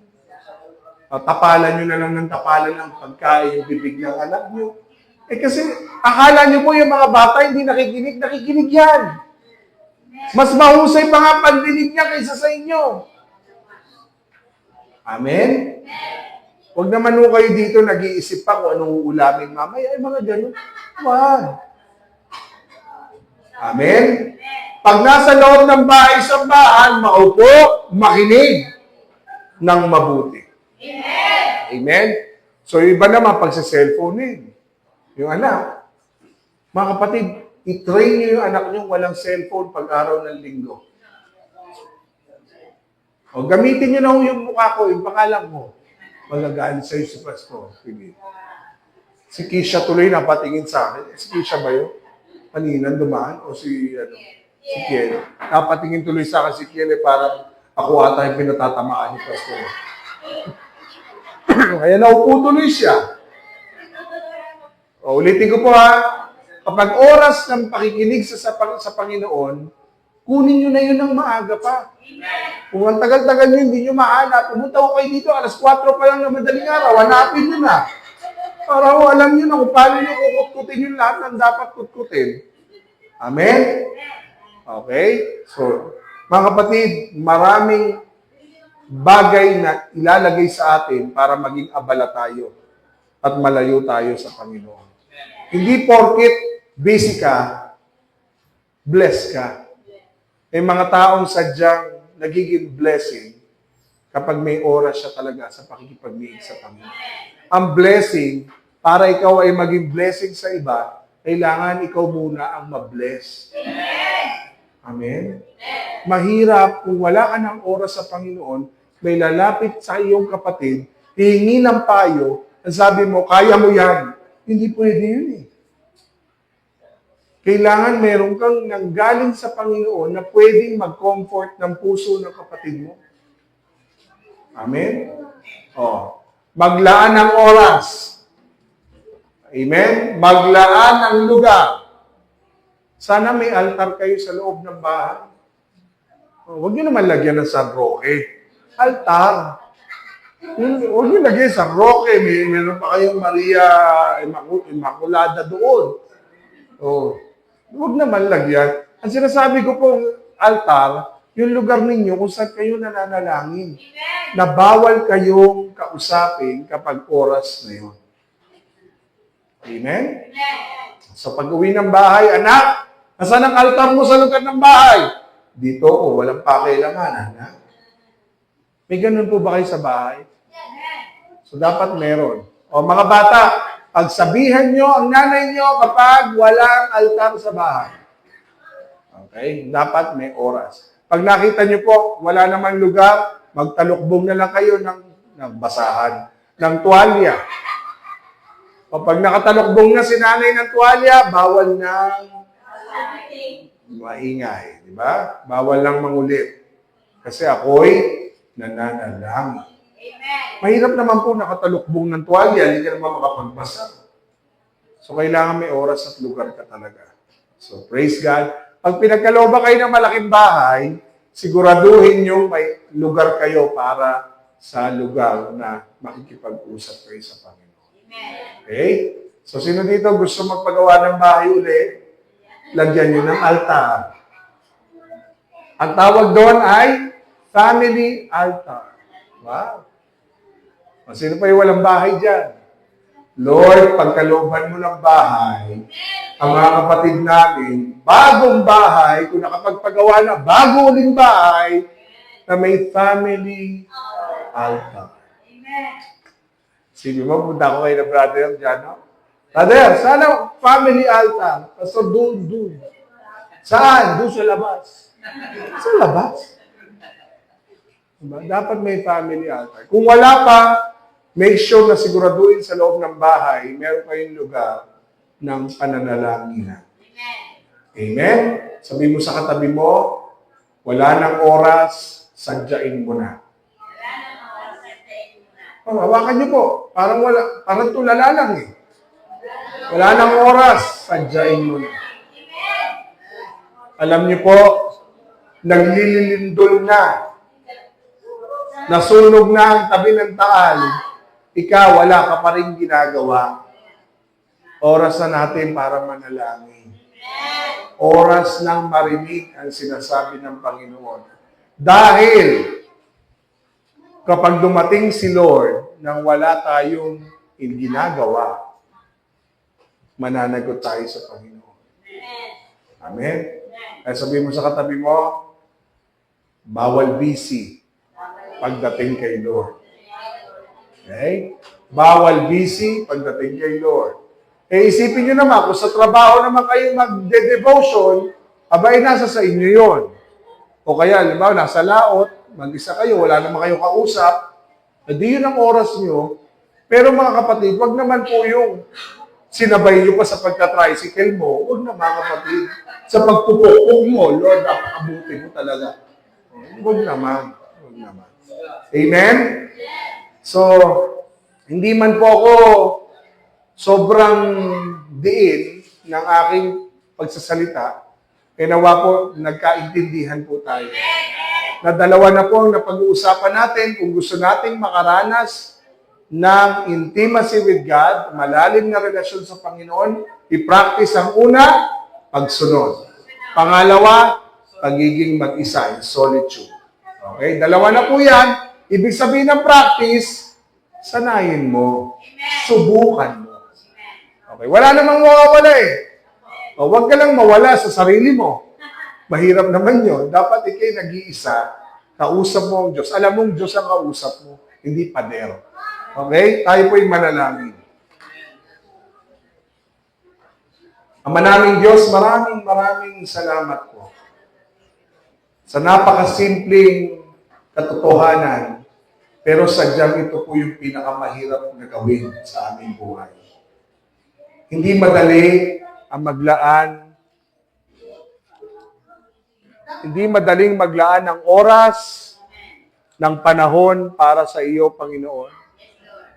Tapalan nyo na lang ng tapalan ng pagkain yung bibig ng anak nyo. Kasi akala nyo po yung mga bata hindi nakikinig yan. Mas mahusay pa nga pandinig niya kaysa sa inyo. Amen? Huwag naman ho kayo dito nag-iisip pa kung anong uulamin mamaya. Ay mga ganun. Wag. Amen? Pag nasa loob ng bahay-sambahan, maupo, makinig ng mabuti. Amen? So, iba naman pag sa cellphone eh. Yung anak, mga kapatid, i-train niyo yung anak niyo walang cellphone pag araw ng linggo. O gamitin niyo na yung mukha ko, yung pangalan mo. Magagalit sa'yo si Pastor. Sige. Si Kisha tuloy napatingin sa akin. Si Kisha ba yun? Kanina dumaan? O si Kiel? Napatingin tuloy sa akin si Kiel parang ako ata yung pinatatamaan ni Pastor. Kaya naupo tuloy siya. O, ulitin ko po ha. Kapag oras ng pakikinig sa Panginoon, kunin nyo na yun ng maaga pa. Kung ang tagal-tagal nyo, hindi nyo mahanap, pumunta ko kayo dito, alas 4 pa lang na madaling araw, hanapin nyo na. Para ho, alam nyo na kung paano nyo kukutkutin yung lahat ng dapat kutkutin. Amen? Okay? So, mga kapatid, maraming bagay na ilalagay sa atin para maging abala tayo at malayo tayo sa Panginoon. Hindi porket busy ka, bless ka. May mga taong sadyang nagiging blessing kapag may oras siya talaga sa pakikipagniig sa Panginoon. Ang blessing, para ikaw ay maging blessing sa iba, kailangan ikaw muna ang mabless. Amen? Mahirap kung wala ka ng oras sa Panginoon, may lalapit sa iyong kapatid, hihingi ng payo, at sabi mo, kaya mo yan. Hindi pwede yun eh. Kailangan meron kang nanggaling sa Panginoon na pwedeng mag-comfort ng puso ng kapatid mo. Amen? O, maglaan ng oras. Amen? Maglaan ng lugar. Sana may altar kayo sa loob ng bahay. O, huwag nyo naman lagyan ng San Roque. Altar. Huwag nyo lagyan sa Roque. Meron pa kayong Maria Immaculada doon. O, huwag naman lagyan. Ang sinasabi ko pong altar, yung lugar ninyo kung saan kayo nananalangin. Na bawal kayong kausapin kapag oras na yun. Amen? So pag-uwi ng bahay, anak, nasaan ang altar mo sa lugar ng bahay? Dito, walang pakialaman, anak. May ganun po ba kayo sa bahay? So dapat meron. O mga bata, pagsabihan nyo ang nanay nyo kapag walang altar sa bahay. Okay? Dapat may oras. Pag nakita nyo po, wala namang lugar, magtalukbong na lang kayo ng basahan, ng tuwalya. Kapag nakatalukbong na si nanay ng tuwalya, bawal nang maingay. Di ba? Bawal lang mangulit. Kasi ako'y nananalangin. Mahirap naman po nakatalukbong ng tuwalya, hindi ka naman makapagbasa. So, kailangan may oras at lugar ka talaga. So, praise God. Pag pinagkalooban kayo ng malaking bahay, siguraduhin nyo may lugar kayo para sa lugar na makikipag-usap kayo sa Panginoon. Okay? So, sino dito gusto magpagawa ng bahay ulit? Lagyan nyo ng altar. Ang tawag doon ay family altar. Wow. O, sino pa yung walang bahay dyan? Lord, pagkalooban mo ng bahay, ang mga kapatid namin, bagong bahay, kung nakapagpagawa na bago uling bahay, na may family altar. Sige mo, punta ko kayo na brother dyan, no? Brother, sana family altar. Pastor, doon. Saan? Doon sa labas. Sa labas? Diba? Dapat may family altar. Kung wala pa, make sure na siguraduhin sa loob ng bahay, meron kayong lugar ng pananalangin. Amen? Sabi mo sa katabi mo, wala nang oras, sadyain mo na. Oh, hawakan niyo po. Parang tulala lang eh. Wala nang oras, sadyain mo na. Alam niyo po, naglilindol na. Nasunog na ang tabi ng taal. Ikaw, wala ka pa rin ginagawa. Oras na natin para manalangin. Oras ng marinig ang sinasabi ng Panginoon. Dahil, kapag dumating si Lord nang wala tayong ginagawa, mananagot tayo sa Panginoon. Amen? Kaya sabihin mo sa katabi mo, bawal busy pagdating kay Lord. Okay? Bawal busy pagdating kay Lord. Eh isipin nyo naman, kung sa trabaho naman kayo magde-devotion, abay nasa sa inyo yon. O kaya, halimbawa, nasa laot, mag-isa kayo, wala naman kayong kausap, hindi yun ang oras nyo. Pero mga kapatid, wag naman po yung sinabay nyo pa sa pagka-tricycle mo, wag na mga kapatid. Sa pagpupukpok mo, Lord, napakabuti mo talaga. Wag naman. Wag naman. Amen? So, hindi man po ako sobrang diin ng aking pagsasalita, eh nawa po, nagkaintindihan po tayo. Na dalawa na po ang napag-uusapan natin kung gusto nating makaranas ng intimacy with God, malalim na relasyon sa Panginoon, i-practice ang una, pagsunod. Pangalawa, pagiging mag-isa, solitude. Okay? Dalawa na po yan. Ibig sabihin ng practice, sanayin mo. Subukan mo. Okay? Wala namang mawawala eh. O, huwag ka lang mawala sa sarili mo. Mahirap naman yun. Dapat ikay nag-iisa, kausap mo ang Diyos. Alam mong Diyos ang kausap mo, hindi pader. Okay? Tayo po'y manalangin. Ama naming Diyos, maraming salamat po sa napakasimpleng katotohanan, pero sadyang ito po yung pinakamahirap na gawin sa aming buhay. Hindi madali ang maglaan. Hindi madaling maglaan ng oras, ng panahon para sa iyo, Panginoon.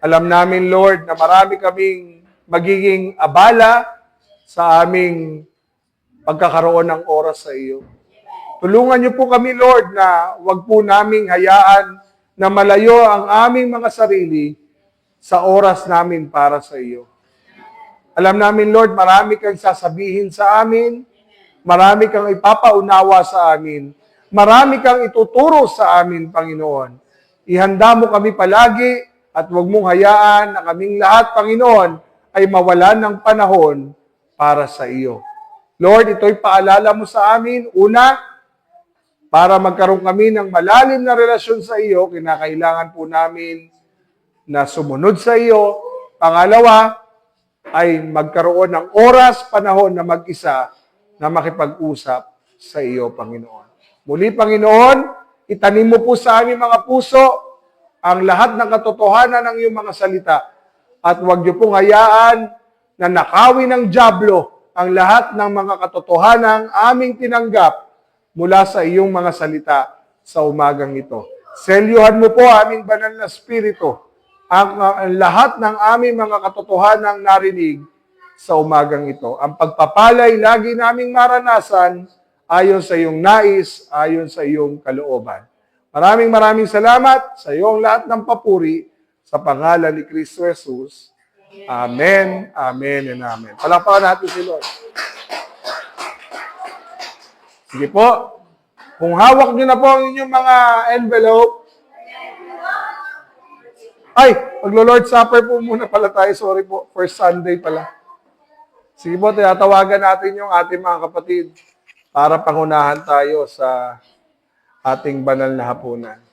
Alam namin, Lord, na marami kaming magiging abala sa aming pagkakaroon ng oras sa iyo. Tulungan niyo po kami, Lord, na wag po naming hayaan na malayo ang aming mga sarili sa oras namin para sa iyo. Alam namin, Lord, marami kang sasabihin sa amin, marami kang ipapaunawa sa amin, marami kang ituturo sa amin, Panginoon. Ihanda mo kami palagi at huwag mong hayaan na kaming lahat, Panginoon, ay mawalan ng panahon para sa iyo. Lord, ito'y paalala mo sa amin. Una, para magkaroon kami ng malalim na relasyon sa iyo, kinakailangan po namin na sumunod sa iyo. Pangalawa, ay magkaroon ng oras, panahon na mag-isa na makipag-usap sa iyo, Panginoon. Muli, Panginoon, itanim mo po sa aming mga puso ang lahat ng katotohanan ng iyong mga salita. At huwag niyo pong hayaan na nakawin ng dyablo ang lahat ng mga katotohanan aming tinanggap mula sa iyong mga salita sa umagang ito. Selyuhan mo po aming banal na spirito ang lahat ng aming mga katotohanang narinig sa umagang ito. Ang pagpapalay lagi naming maranasan ayon sa iyong nais, ayon sa iyong kalooban. Maraming salamat sa iyong lahat ng papuri sa pangalan ni Kristo Jesus. Amen, amen, and amen. Palakpakan natin si Lord. Sige po. Kung hawak niyo na po ang inyong mga envelope. Ay, maglo-Lord Supper po muna pala tayo. Sorry po, first Sunday pala. Sige po, tinatawagan natin yung ating mga kapatid para pangunahan tayo sa ating banal na hapunan.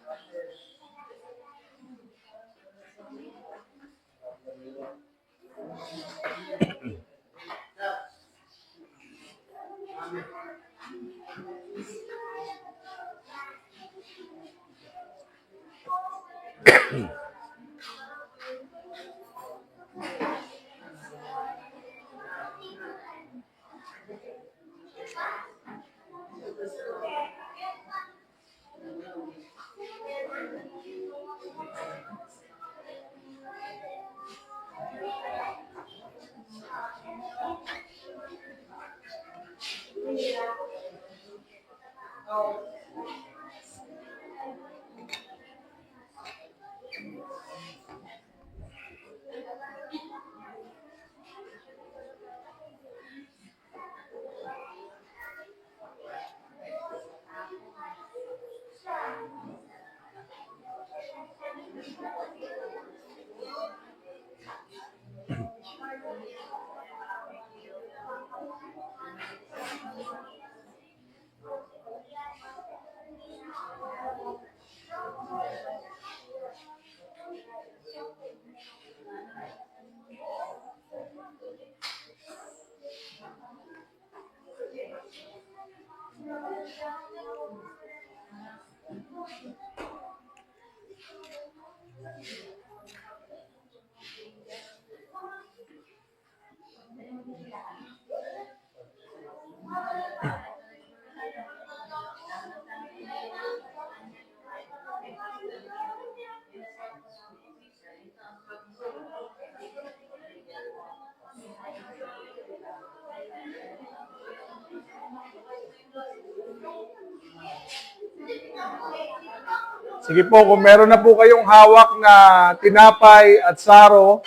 Sige po, kung meron na po kayong hawak na tinapay at saro,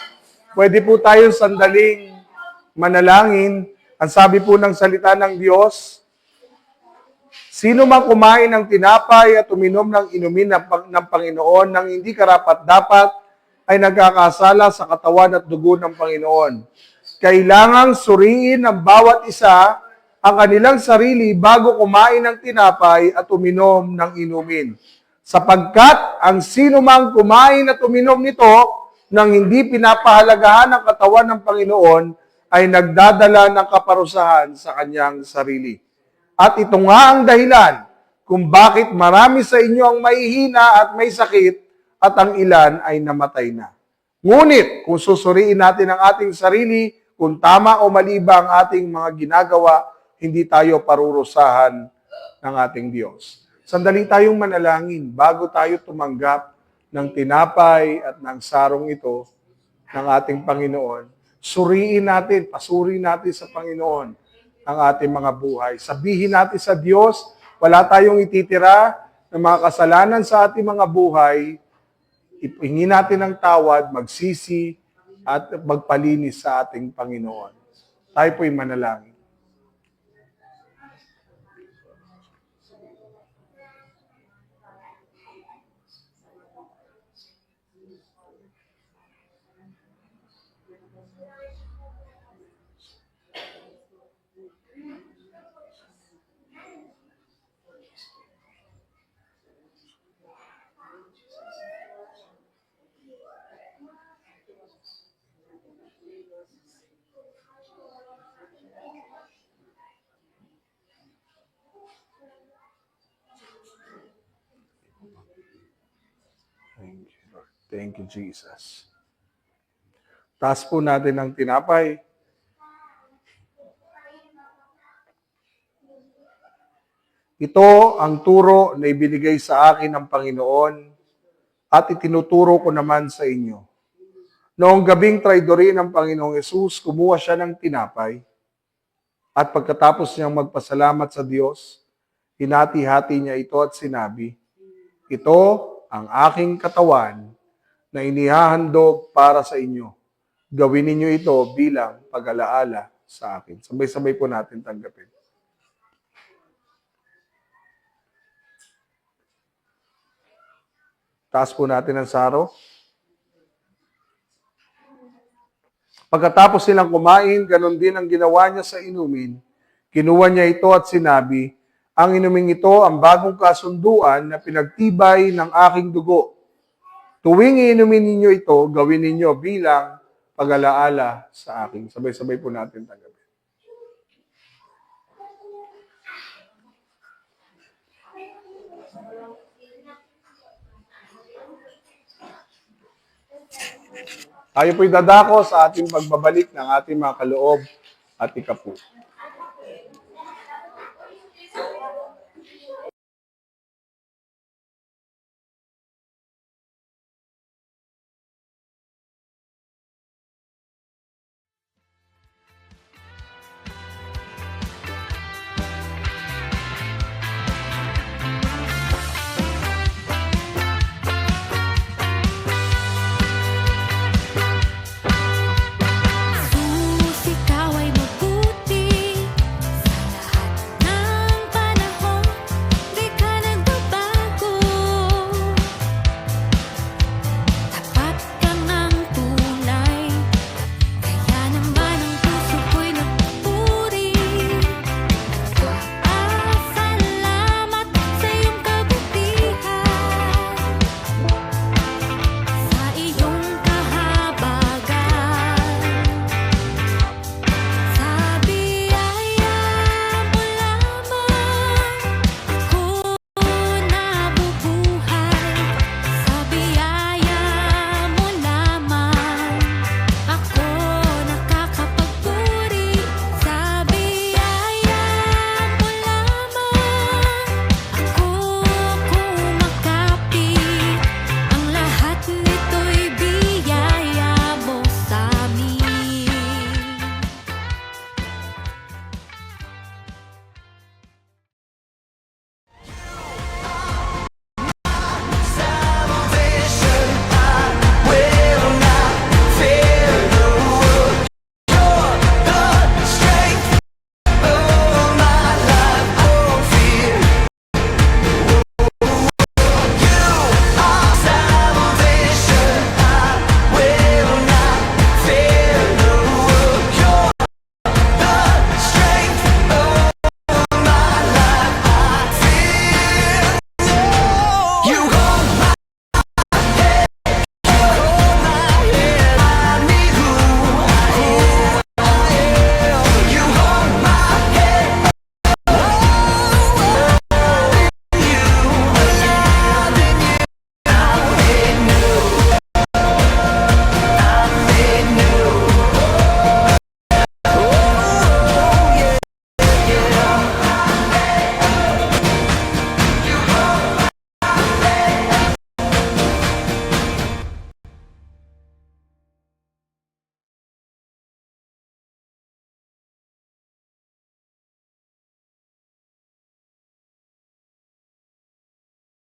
pwede po tayong sandaling manalangin. Ang sabi po ng salita ng Diyos, sino mang kumain ng tinapay at uminom ng inumin ng Panginoon nang hindi karapat-dapat ay nagkakasala sa katawan at dugo ng Panginoon. Kailangang suriin ng bawat isa ang kanilang sarili bago kumain ng tinapay at uminom ng inumin. Sapagkat ang sino mang kumain at uminom nito nang hindi pinapahalagahan ang katawan ng Panginoon ay nagdadala ng kaparusahan sa kanyang sarili. At ito nga ang dahilan kung bakit marami sa inyo ang mahihina at may sakit at ang ilan ay namatay na. Ngunit kung susuriin natin ang ating sarili, kung tama o mali ba ang ating mga ginagawa, hindi tayo parurusahan ng ating Diyos. Sandali tayong manalangin bago tayo tumanggap ng tinapay at ng sarong ito ng ating Panginoon. Suriin natin, pasuri natin sa Panginoon ang ating mga buhay. Sabihin natin sa Diyos, wala tayong ititira ng mga kasalanan sa ating mga buhay. Ipingin natin ng tawad, magsisi, at magpalinis sa ating Panginoon. Tayo po'y manalangin. Thank you, Lord. Thank you, Jesus. Taas po natin ang tinapay. Ito ang turo na ibinigay sa akin ng Panginoon at itinuturo ko naman sa inyo. Noong gabing traidorin ng Panginoong Yesus, kumuha siya ng tinapay at pagkatapos niyang magpasalamat sa Diyos, hinati-hati niya ito at sinabi, ito ang aking katawan na inihahandog para sa inyo. Gawin ninyo ito bilang pag-alaala sa akin. Sabay-sabay po natin tanggapin. Taas po natin ang saro. Pagkatapos silang kumain, ganun din ang ginawa niya sa inumin. Kinuha niya ito at sinabi, ang inuming ito ang bagong kasunduan na pinagtibay ng aking dugo. Tuwing iinumin ninyo ito, gawin ninyo bilang pag-alaala sa akin. Sabay-sabay po natin tanggapin. Tayo po'y dadako sa ating pagbabalik ng ating mga kaloob at ikapu.